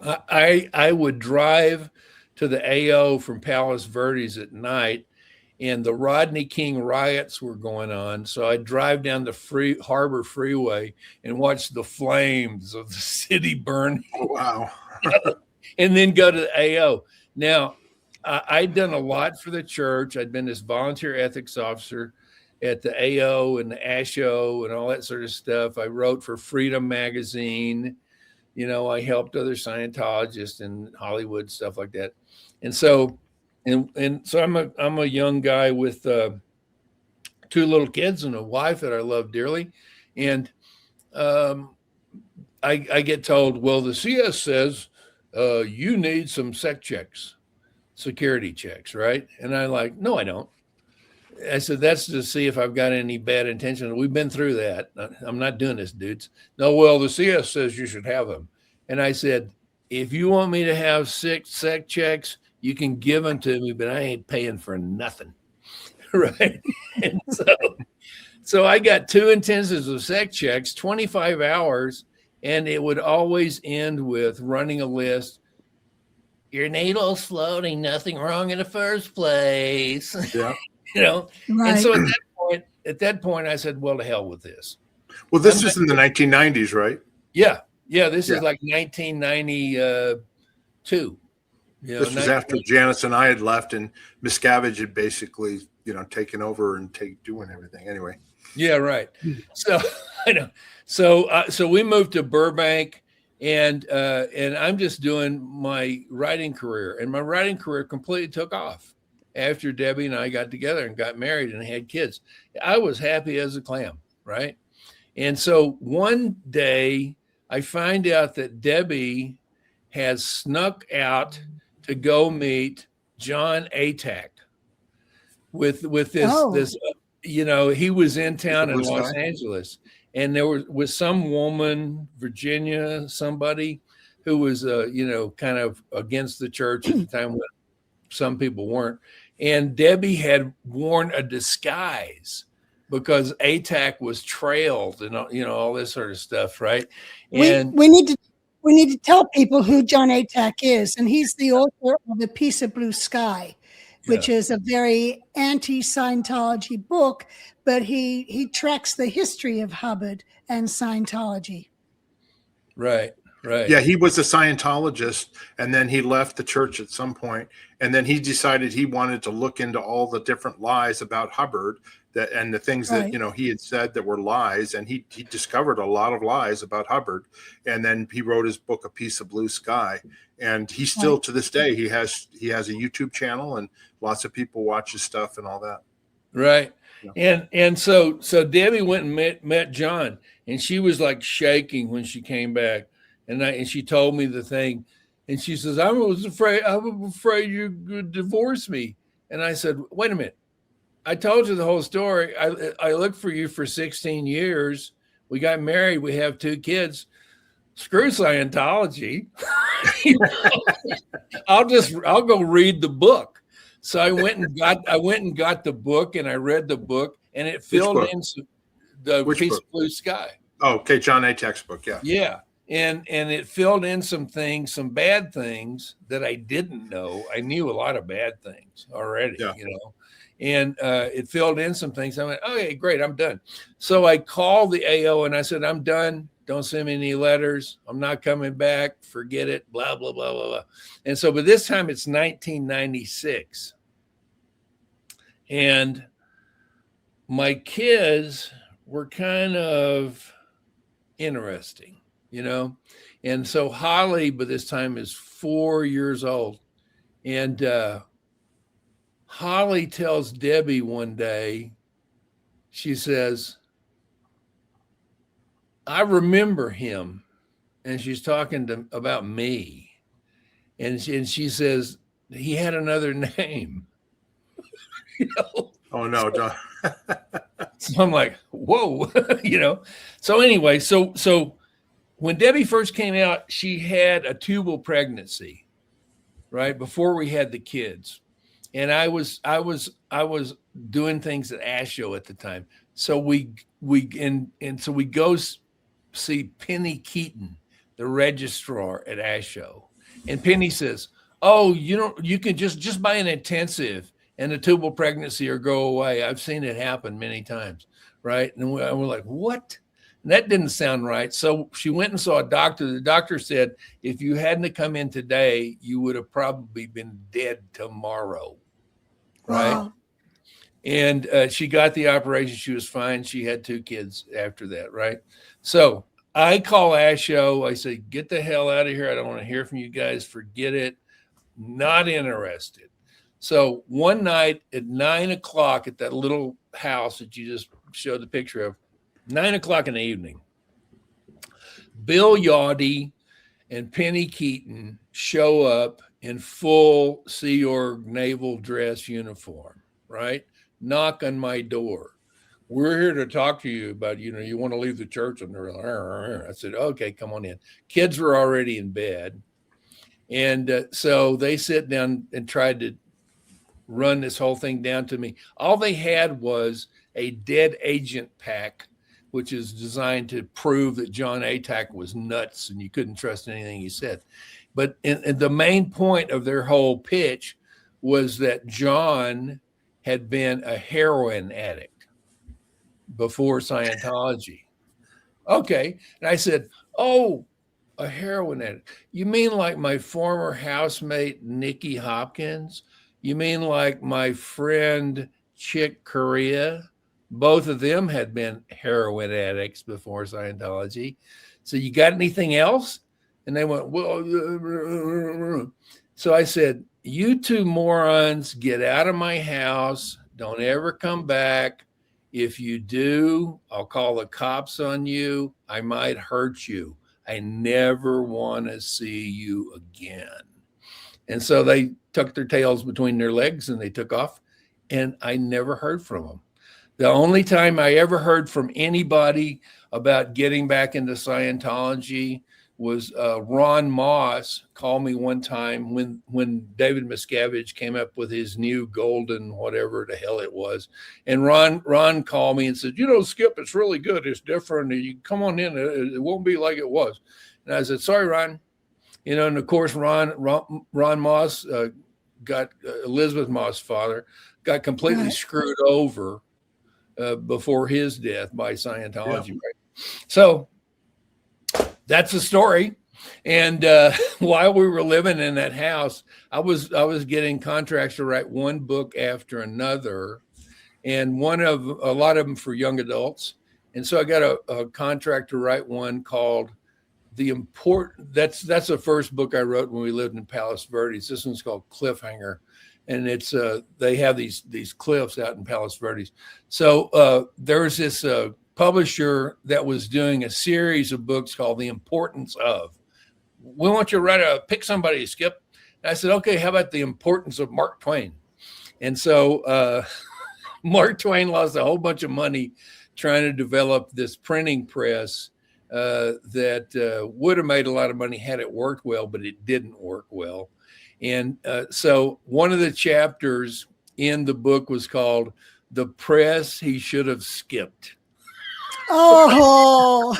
I would drive to the AO from Palos Verdes at night, and the Rodney King riots were going on. So I'd drive down the Harbor Freeway and watch the flames of the city burn. Oh, wow. And then go to the AO. Now, I'd done a lot for the church. I'd been this volunteer ethics officer at the AO and the ASHO and all that sort of stuff. I wrote for Freedom Magazine. I helped other Scientologists in Hollywood, stuff like that. And so, so I'm a young guy with 2 little kids and a wife that I love dearly. And I get told, well, the CS says you need some security checks, right? And I'm like, no, I don't. I said, that's to see if I've got any bad intentions. We've been through that. I'm not doing this, dudes. No, well, the CS says you should have them. And I said, if you want me to have 6 sec checks, you can give them to me, but I ain't paying for nothing. Right. And so I got 2 intensives of sec checks, 25 hours, and it would always end with running a list. Your needle's floating, nothing wrong in the first place. Yeah. Right. And so at that point, I said, well, to hell with this. Well, this is in the 1990s, right? Yeah. Yeah. This is like 1992. This was after Janis and I had left, and Miscavige had basically, taken over and doing everything. Anyway. Yeah. Right. So I know. So we moved to Burbank, and I'm just doing my writing career, and my writing career completely took off after Debbie and I got together and got married and had kids. I was happy as a clam, right? And so one day I find out that Debbie has snuck out to go meet John Atack with this he was in town in Los Angeles, and there was some woman, Virginia, somebody who was kind of against the church at the time when some people weren't. And Debbie had worn a disguise because Atack was trailed and all this sort of stuff, right? And we need to tell people who John Atack is, and he's the author of A Piece of Blue Sky, which is a very anti-Scientology book, but he tracks the history of Hubbard and Scientology. Right. Right. Yeah, he was a Scientologist, and then he left the church at some point, and then he decided he wanted to look into all the different lies about Hubbard and the things that he had said that were lies, and he discovered a lot of lies about Hubbard, and then he wrote his book A Piece of Blue Sky, and he still to this day he has a YouTube channel, and lots of people watch his stuff and all that. Right. Yeah. And so Debbie went and met John, and she was like shaking when she came back. And she told me the thing, and she says, I'm afraid you could divorce me. And I said, wait a minute. I told you the whole story. I looked for you for 16 years. We got married. We have 2 kids. Screw Scientology. I'll go read the book. So I went and got the book, and I read the book, and it filled in the Piece of Blue Sky. Oh, okay. John A. textbook. Yeah. Yeah. And it filled in some things, some bad things that I didn't know. I knew a lot of bad things already, and it filled in some things. I went, okay, great, I'm done. So I called the AO and I said, I'm done. Don't send me any letters. I'm not coming back. Forget it. Blah, blah, blah, blah, blah. And so, but this time it's 1996. And my kids were kind of interesting. And so Holly, by this time, is 4 years old. And Holly tells Debbie one day, she says, I remember him. And she's talking about me. And she says, he had another name. Oh, no, don't. So I'm like, whoa, So anyway, so when Debbie first came out, she had a tubal pregnancy, right? Before we had the kids. And I was doing things at ASHO at the time. So we go see Penny Keaton, the registrar at ASHO. And Penny says, oh, you can just buy an intensive and the tubal pregnancy or go away. I've seen it happen many times, right? And we're like, what? And that didn't sound right. So she went and saw a doctor. The doctor said, if you hadn't come in today, you would have probably been dead tomorrow. Right. Wow. And she got the operation. She was fine. She had 2 kids after that. Right. So I call ASHO. I say, get the hell out of here. I don't want to hear from you guys. Forget it. Not interested. So one night at 9:00 at that little house that you just showed the picture of, 9:00 in the evening, Bill Yachty and Penny Keaton show up in full Sea Org naval dress uniform, right? Knock on my door. We're here to talk to you about, you want to leave the church. And they're like, I said, okay, come on in. Kids were already in bed. And so they sit down and tried to run this whole thing down to me. All they had was a dead agent pack, which is designed to prove that John Atack was nuts and you couldn't trust anything he said. But and the main point of their whole pitch was that John had been a heroin addict before Scientology. Okay. And I said, oh, a heroin addict. You mean like my former housemate, Nikki Hopkins? You mean like my friend, Chick Corea? Both of them had been heroin addicts before Scientology. So you got anything else? And they went, well, so I said, you 2 morons, get out of my house. Don't ever come back. If you do, I'll call the cops on you. I might hurt you. I never want to see you again. And so they tucked their tails between their legs and they took off. And I never heard from them. The only time I ever heard from anybody about getting back into Scientology was Ron Moss called me one time when David Miscavige came up with his new golden whatever the hell it was. And Ron called me and said, Skip, it's really good. It's different. You come on in. It won't be like it was. And I said, sorry, Ron. And of course, Ron Moss got Elizabeth Moss' father, got completely screwed over before his death by Scientology. Yeah. Right? So that's the story. And while we were living in that house, I was getting contracts to write one book after another, and a lot of them for young adults. And so I got a contract to write one called that's the first book I wrote when we lived in Palos Verdes. This one's called Cliffhanger, and it's they have these cliffs out in Palos Verdes. So there's this publisher that was doing a series of books called The Importance of. We want you to pick somebody, Skip. And I said, okay, how about The Importance of Mark Twain? And so Mark Twain lost a whole bunch of money trying to develop this printing press that would have made a lot of money had it worked well, but it didn't work well. And so one of the chapters in the book was called The Press He Should Have Skipped. Oh,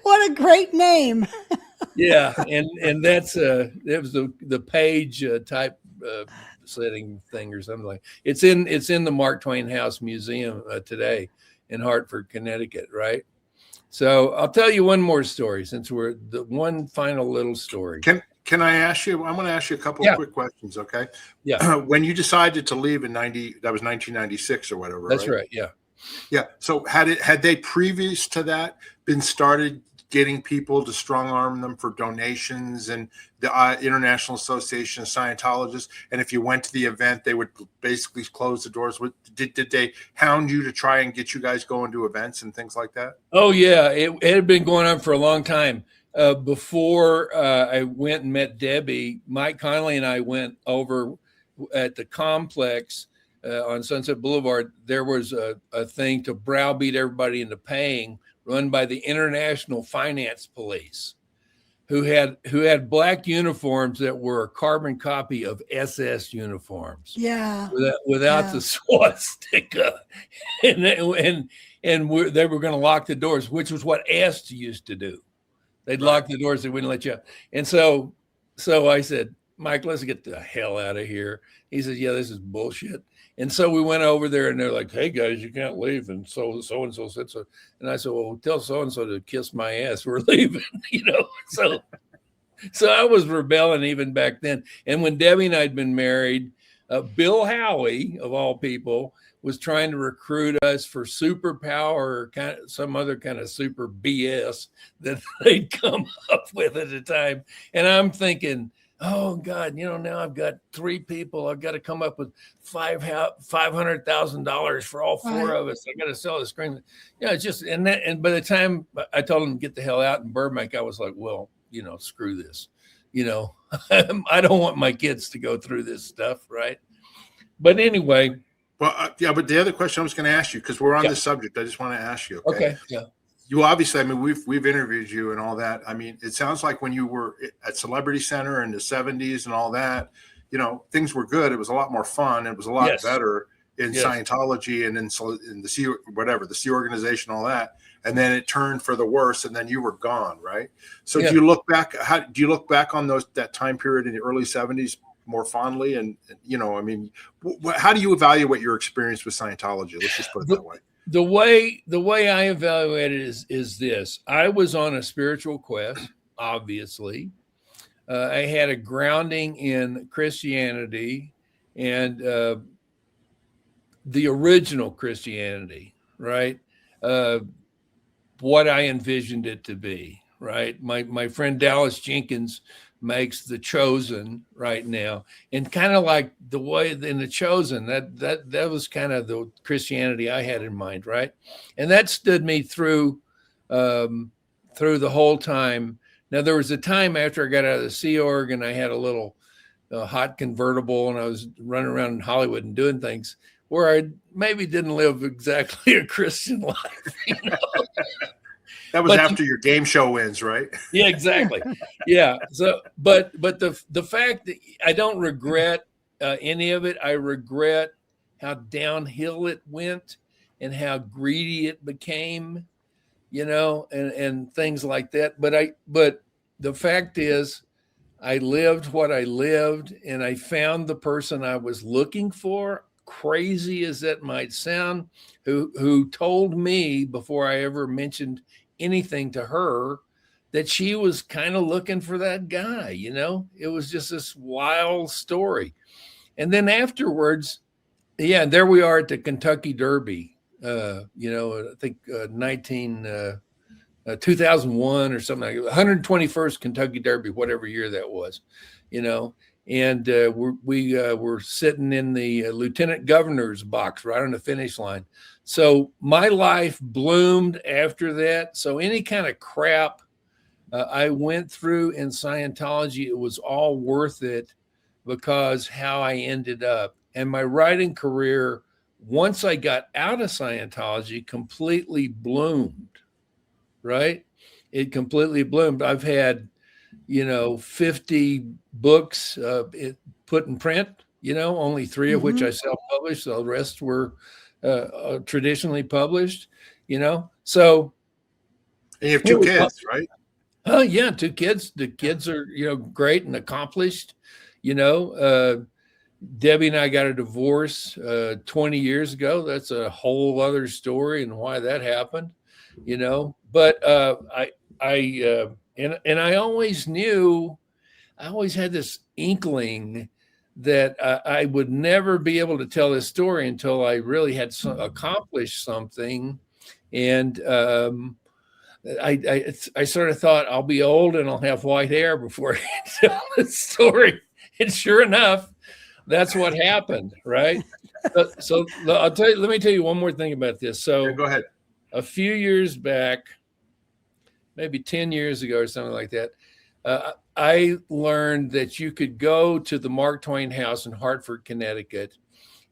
what a great name. Yeah. And that's it was the page type setting thing or something like it's in the Mark Twain House Museum today in Hartford, Connecticut. Right. So I'll tell you one more story since we're the one final little story. Can I ask you? I'm going to ask you a couple of quick questions. Okay. Yeah. When you decided to leave in that was 1996 or whatever. That's right. Yeah. Yeah. So had they previous to that been started getting people to strong arm them for donations and the International Association of Scientologists? And if you went to the event, they would basically close the doors. Did they hound you to try and get you guys going to events and things like that? Oh, yeah. It had been going on for a long time. Before I went and met Debbie, Mike Connolly and I went over at the complex on Sunset Boulevard. There was a thing to browbeat everybody into paying, run by the International Finance Police, who had black uniforms that were a carbon copy of SS uniforms. Yeah. Without the swastika, and they were going to lock the doors, which was what AST used to do. They'd lock the doors; they wouldn't let you out. And so I said, Mike, let's get the hell out of here. He says, yeah, this is bullshit. And so we went over there and they're like, hey guys, you can't leave. And so said so. And I said, well, tell so-and-so to kiss my ass. We're leaving, So I was rebelling even back then. And when Debbie and I'd been married, Bill Howey, of all people, was trying to recruit us for superpower or some other kind of super BS that they'd come up with at the time. And I'm thinking, oh God, now I've got 3 people. I've got to come up with $500,000 for all 4 of us. I got to sell the screen. It's just, and by the time I told him to get the hell out in Burbank, I was like, well, screw this. I don't want my kids to go through this stuff. Right. But anyway. Well, but the other question I was going to ask you, because we're on this subject, I just want to ask you. Okay. Yeah. You obviously, we've interviewed you and all that. It sounds like when you were at Celebrity Center in the 70s and all that, things were good. It was a lot more fun. It was a lot better in Scientology and in the C organization, all that. And then it turned for the worse, and then you were gone, right? So do you look back? Do you look back on that time period in the early 70s more fondly? And how do you evaluate your experience with Scientology? Let's just put it that way. The way I evaluate it is this. I was on a spiritual quest, obviously. I had a grounding in Christianity and the original Christianity, right? What I envisioned it to be, right? My friend Dallas Jenkins makes The Chosen right now, and kind of like the way in The Chosen, that was kind of the Christianity I had in mind, right? And that stood me through the whole time. Now there was a time after I got out of the Sea Org and I had a little hot convertible and I was running around in Hollywood and doing things where I maybe didn't live exactly a Christian life. That was after your game show wins, right? Yeah, exactly. Yeah. So, but the fact that I don't regret any of it. I regret how downhill it went and how greedy it became, and things like that. But the fact is, I lived what I lived, and I found the person I was looking for. Crazy as that might sound, who told me before I ever mentioned anything to her that she was kind of looking for that guy. It was just this wild story. And then afterwards, yeah, there we are at the Kentucky Derby. I think 2001 or something like that, 121st Kentucky Derby, whatever year that was, and we were sitting in the lieutenant governor's box right on the finish line. So my life bloomed after that. So any kind of crap I went through in Scientology, it was all worth it because how I ended up. And my writing career, once I got out of Scientology, completely bloomed, right? It completely bloomed. I've had, 50 books put in print, only 3 of which I self-published. The rest were traditionally published, So. And you have 2 kids, right? Oh, yeah, 2 kids. The kids are, great and accomplished, Debbie and I got a divorce 20 years ago. That's a whole other story and why that happened, But I always knew, I always had this inkling that I would never be able to tell this story until I really had accomplished something. And I sort of thought I'll be old and I'll have white hair before I tell the story. And sure enough, that's what happened, right? So let me tell you one more thing about this. So go ahead. A few years back, maybe 10 years ago or something like that, I learned that you could go to the Mark Twain house in Hartford, Connecticut,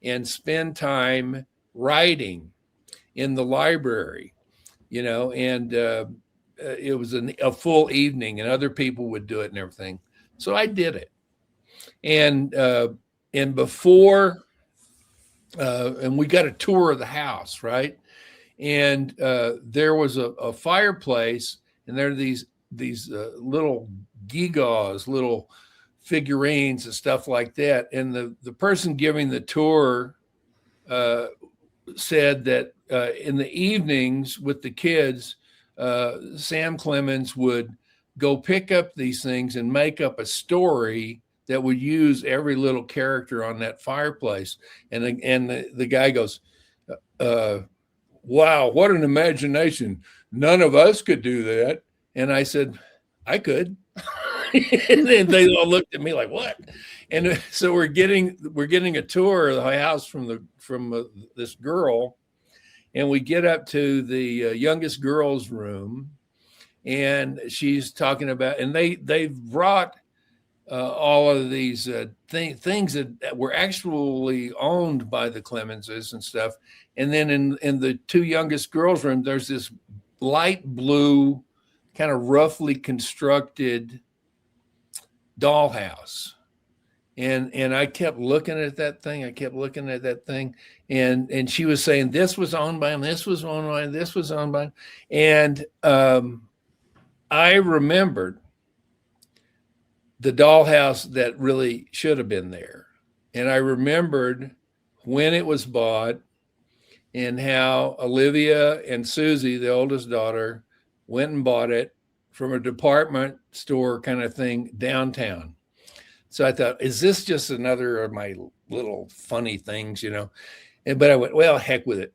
and spend time writing in the library, and it was a full evening and other people would do it and everything. So I did it. And before, and we got a tour of the house, right? And there was a fireplace, and there are these little gewgaws, little figurines and stuff like that. And the person giving the tour said that in the evenings with the kids, Sam Clemens would go pick up these things and make up a story that would use every little character on that fireplace. And the guy goes, wow, what an imagination. None of us could do that. And I said, I could. And then they all looked at me like, what? And so we're getting a tour of the house from this girl. And we get up to the youngest girl's room, and she's talking about, and they've brought all of these things that were actually owned by the Clemenses and stuff. And then in the 2 youngest girls' room, there's this light blue, kind of roughly constructed dollhouse. And I kept looking at that thing. And she was saying, this was owned by him, this was owned by him, this was owned by him. And I remembered the dollhouse that really should have been there. And I remembered when it was bought and how Olivia and Susie, the oldest daughter, went and bought it from a department store kind of thing downtown. So I thought, is this just another of my little funny things, but I went, well, heck with it.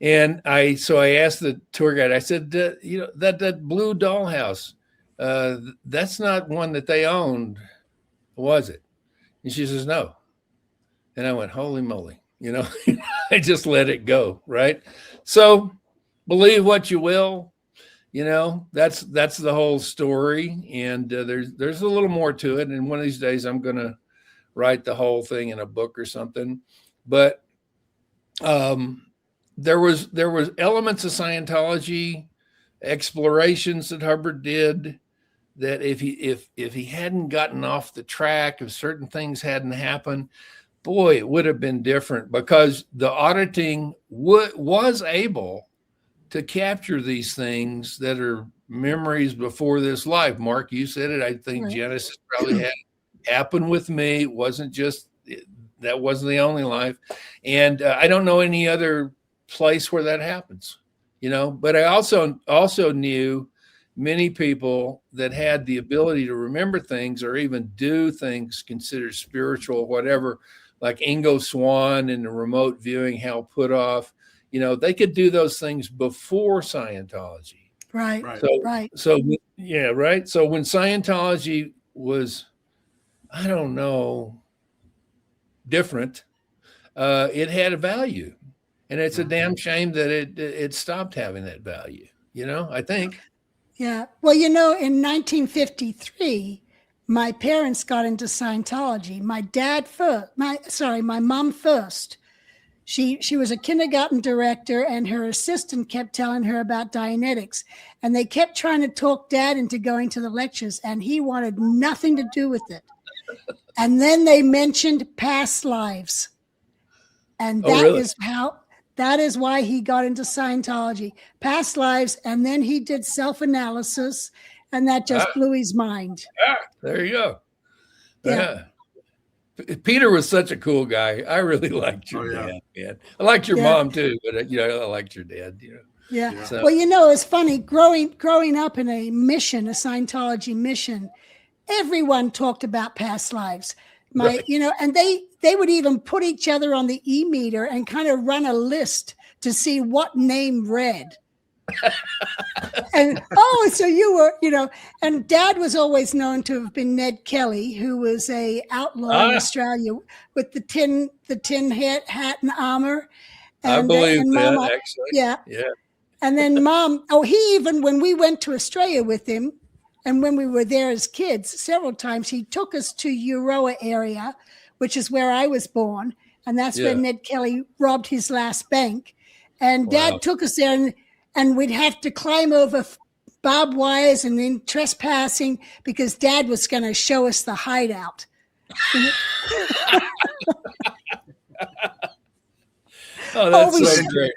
And so I asked the tour guide, I said, that blue dollhouse, that's not one that they owned, was it? And she says, no. And I went, holy moly, I just let it go. Right. So believe what you will, that's the whole story. And there's a little more to it. And one of these days I'm going to write the whole thing in a book or something. But there was elements of Scientology explorations that Hubbard did that if he hadn't gotten off the track, if certain things hadn't happened, boy, it would have been different, because the auditing was able to capture these things that are memories before this life. Mark, you said it. I think right. Janis probably had happened with me. It wasn't just, that wasn't the only life. And I don't know any other place where that happens, but I also knew many people that had the ability to remember things or even do things considered spiritual, whatever, like Ingo Swann and the remote viewing, Hal Puthoff, they could do those things before Scientology. Right. So yeah, right. So when Scientology was, I don't know, different, it had a value, and it's a damn shame that it stopped having that value. I think. Yeah. Well, in 1953, my parents got into Scientology. My mom first. She was a kindergarten director, and her assistant kept telling her about Dianetics, and they kept trying to talk Dad into going to the lectures, and he wanted nothing to do with it. And then they mentioned past lives, and that is why he got into Scientology, past lives, and then he did self-analysis, and that just blew his mind. There you go. Yeah. Peter was such a cool guy. I really liked your dad, man. I liked your mom too, but I liked your dad. Yeah. So. Well, it's funny growing up in a Scientology mission. Everyone talked about past lives. And they would even put each other on the e-meter and kind of run a list to see what name read. And so you were, and Dad was always known to have been Ned Kelly, who was a outlaw in Australia with the tin hat and armor. And, I believe that, Mom, actually. Yeah. And then Mom, when we went to Australia with him, and when we were there as kids, several times he took us to Euroa area, which is where I was born, and that's where Ned Kelly robbed his last bank. And Dad took us there, and we'd have to climb over barbed wires and then trespassing because Dad was going to show us the hideout. That's so great.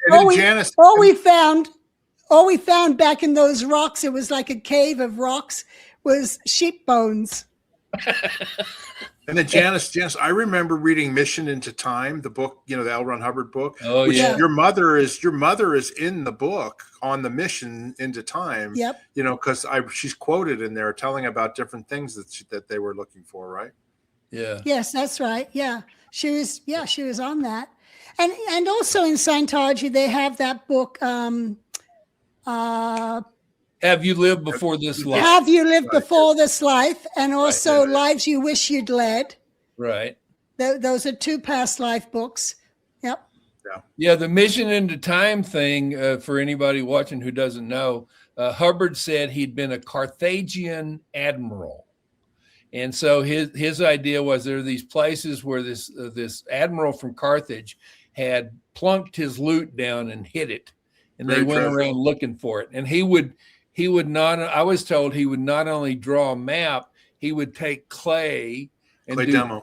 All we found back in those rocks, it was like a cave of rocks, was sheep bones. And then Janis, I remember reading Mission into Time, the book, the L. Ron Hubbard book. Oh, yeah. Your mother is in the book on the mission into time. Yep. Because she's quoted in there telling about different things that they were looking for, right? Yeah. Yes, that's right. Yeah. She was on that. And also in Scientology, they have that book, Have you lived before this life? Have you lived before this life? And also Lives You Wish You'd Led. Right. Those are two past life books. Yep. Yeah, the Mission into Time thing, for anybody watching who doesn't know, Hubbard said he'd been a Carthaginian admiral. And so his idea was there are these places where this admiral from Carthage had plunked his loot down and hid it. And they went around looking for it. And he would not, I was told he would not only draw a map, he would take clay and do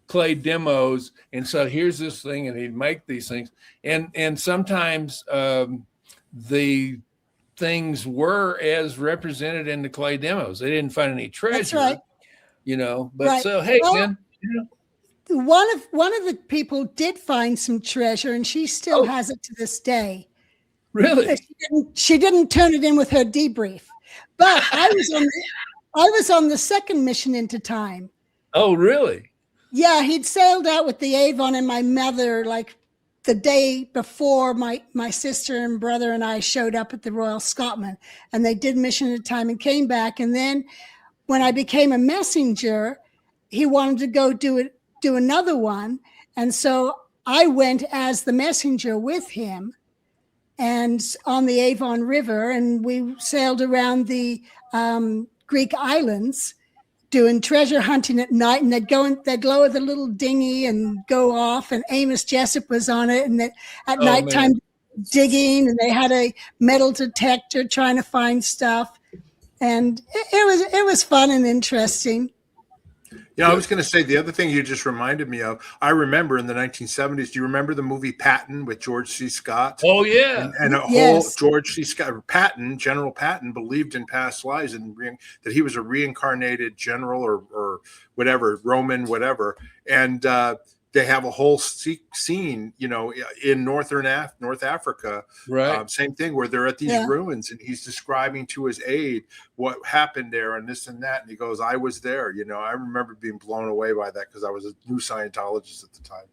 clay demos. And so here's this thing, and he'd make these things. And sometimes the things were as represented in the clay demos. They didn't find any treasure. That's right. But so, hey, man. One of the people did find some treasure, and she still has it to this day. Really? She didn't turn it in with her debrief, but I was on the second mission into time. Oh, really? Yeah, he'd sailed out with the Avon and my mother like the day before my sister and brother and I showed up at the Royal Scotsman, and they did mission into time and came back. And then when I became a messenger, he wanted to go do another one, and so I went as the messenger with him. And on the Avon River, and we sailed around the Greek islands doing treasure hunting at night, and they'd lower the little dinghy and go off, and Amos Jessup was on it, and at nighttime digging, and they had a metal detector trying to find stuff, and it was fun and interesting. I was going to say the other thing you just reminded me of. I remember in the 1970s. Do you remember the movie Patton with George C. Scott? Oh yeah, and whole George C. Scott Patton, General Patton, believed in past lives and that he was a reincarnated general or whatever, Roman whatever. And they have a whole scene, you know, in North Africa. Right. Same thing where they're at these ruins, and he's describing to his aide what happened there and this and that. And he goes, I was there. You know, I remember being blown away by that because I was a new Scientologist at the time.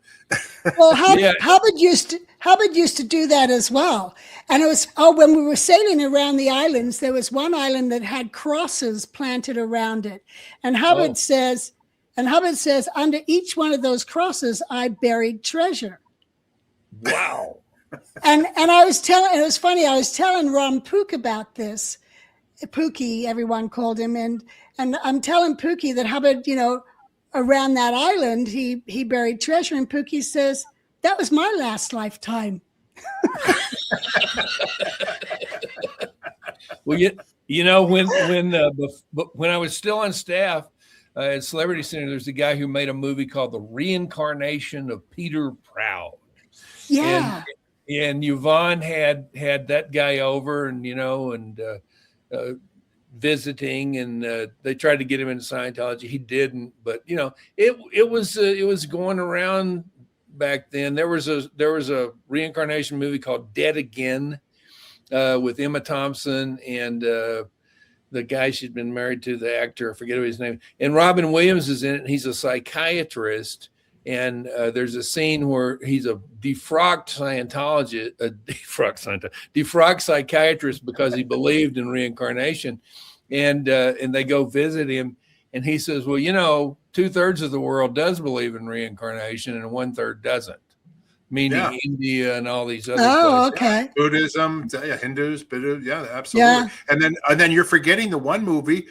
Well, Hubbard used to do that as well. And it was, when we were sailing around the islands, there was one island that had crosses planted around it. And Hubbard says, under each one of those crosses, I buried treasure. Wow. And I was telling, it was funny, I was telling Ron Pook about this. Pookie, everyone called him. And I'm telling Pookie that Hubbard, you know, around that island, he buried treasure. And Pookie says, that was my last lifetime. Well, you know, when I was still on staff at Celebrity Center, there's a guy who made a movie called The Reincarnation of Peter Proud. Yeah. And Yvonne had that guy over, and, you know, and visiting, and they tried to get him into Scientology. He didn't, but, you know, it was going around back then. There was a reincarnation movie called Dead Again with Emma Thompson and the guy she'd been married to, the actor, I forget his name. And Robin Williams is in it. He's a psychiatrist. And there's a scene where he's a defrocked psychiatrist because he believed in reincarnation. And they go visit him. And he says, well, you know, 2/3 of the world does believe in reincarnation and 1/3 doesn't. Meaning India and all these other places. Okay. Buddhism, Hindus, Buddhism, absolutely. Yeah. And then you're forgetting the one movie,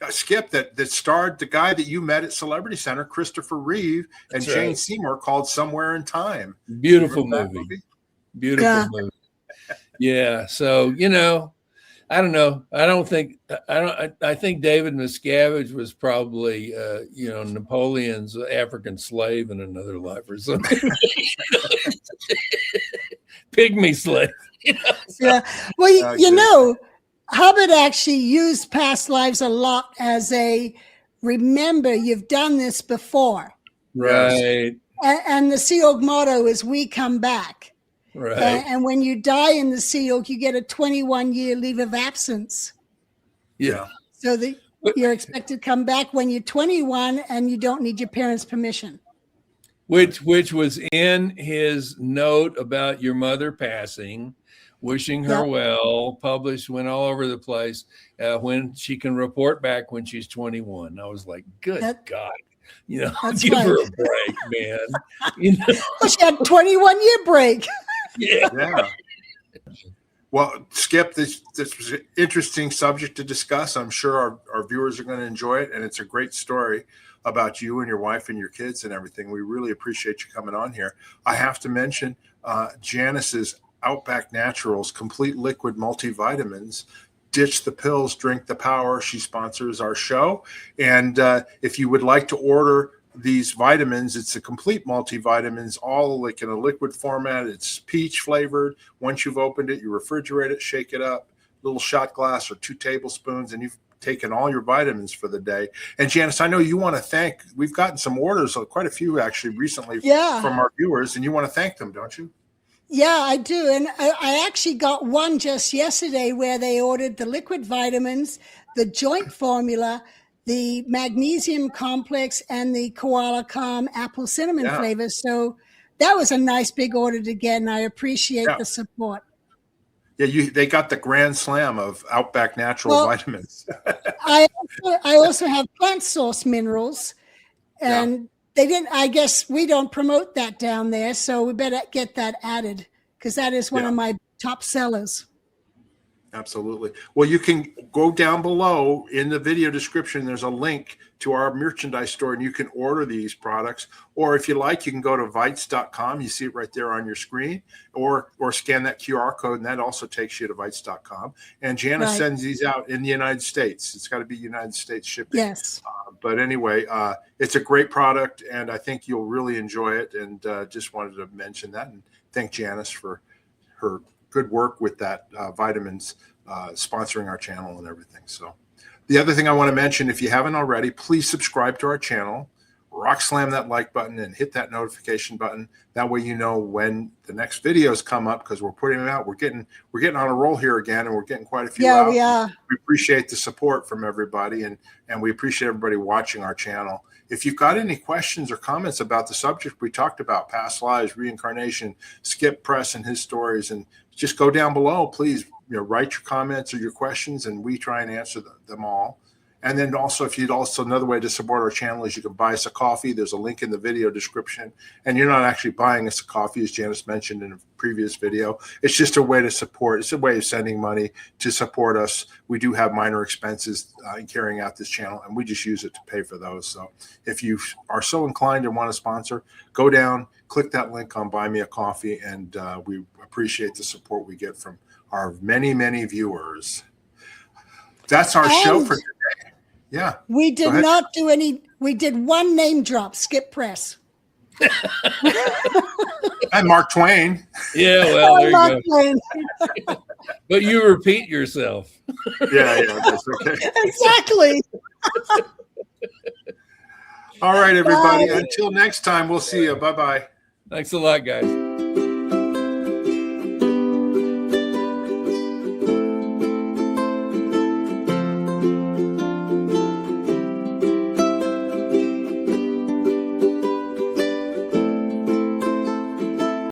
Skip, that starred the guy that you met at Celebrity Center, Christopher Reeve, and Jane Seymour, called Somewhere in Time. Beautiful movie. Beautiful movie. Yeah. So, you know, I don't know. I think David Miscavige was probably, you know, Napoleon's African slave in another life or something. Pygmy slave. You know, so. Yeah. Well, you know, Hubbard actually used past lives a lot as a remember you've done this before. Right. And the Sea Org motto is we come back. Right. And when you die in the Sea Org, you get a 21-year leave of absence. Yeah. So you're expected to come back when you're 21 and you don't need your parents' permission. Which was in his note about your mother passing, wishing her well, published, went all over the place, when she can report back when she's 21. I was like, good God. You know, give her a break, man. You know? Well, she had a 21-year break. Yeah. Well, Skip, this was an interesting subject to discuss. I'm sure our viewers are going to enjoy it, and it's a great story about you and your wife and your kids and everything. We really appreciate you coming on here. I have to mention Janis's OUTBACK Naturals Complete Liquid Multivitamins. Ditch the pills, drink the power. She sponsors our show. And if you would like to order these vitamins, it's a complete multivitamins, all like in a liquid format. It's peach flavored. Once you've opened it, you refrigerate it, shake it up, little shot glass or 2 tablespoons, and you've taken all your vitamins for the day. And Janis, I know you want to thank, we've gotten some orders, quite a few actually recently from our viewers, and you want to thank them, don't you? Yeah, I do. And I actually got one just yesterday where they ordered the liquid vitamins, the joint formula, the magnesium complex, and the koala calm apple cinnamon flavors. So that was a nice big order to get, and I appreciate the support. Yeah, they got the grand slam of OUTBACK Natural vitamins. I also have plant source minerals, and they didn't. I guess we don't promote that down there, so we better get that added because that is one of my top sellers. Absolutely. Well, you can go down below in the video description. There's a link to our merchandise store, and you can order these products. Or if you like, you can go to Vites.com. You see it right there on your screen, or scan that QR code, and that also takes you to Vites.com. And Janis sends these out in the United States. It's got to be United States shipping. Yes. But anyway, it's a great product, and I think you'll really enjoy it. And just wanted to mention that and thank Janis for her good work with that vitamins, sponsoring our channel and everything. So the other thing I want to mention, if you haven't already, please subscribe to our channel, rock slam that like button and hit that notification button. That way you know when the next videos come up, because we're putting them out. We're getting on a roll here again, and we're getting quite a few out. We are. We appreciate the support from everybody, and we appreciate everybody watching our channel. If you've got any questions or comments about the subject we talked about, past lives, reincarnation, Skip Press and his stories, and just go down below, please, write your comments or your questions, and we try and answer them all. And then also, if you'd also, another way to support our channel is you can buy us a coffee. There's a link in the video description. And you're not actually buying us a coffee, as Janis mentioned in a previous video. It's just a way to support. It's a way of sending money to support us. We do have minor expenses in carrying out this channel, and we just use it to pay for those. So if you are so inclined and want to sponsor, go down, click that link on Buy Me a Coffee, and we appreciate the support we get from our many, many viewers. That's our show for today. Yeah. We did not do any. We did one name drop, Skip Press. And Mark Twain. Yeah, well, there Mark you go. But you repeat yourself. Yeah, that's okay. Exactly. All right, everybody. Bye. Until next time, we'll see you. Bye-bye. Thanks a lot, guys.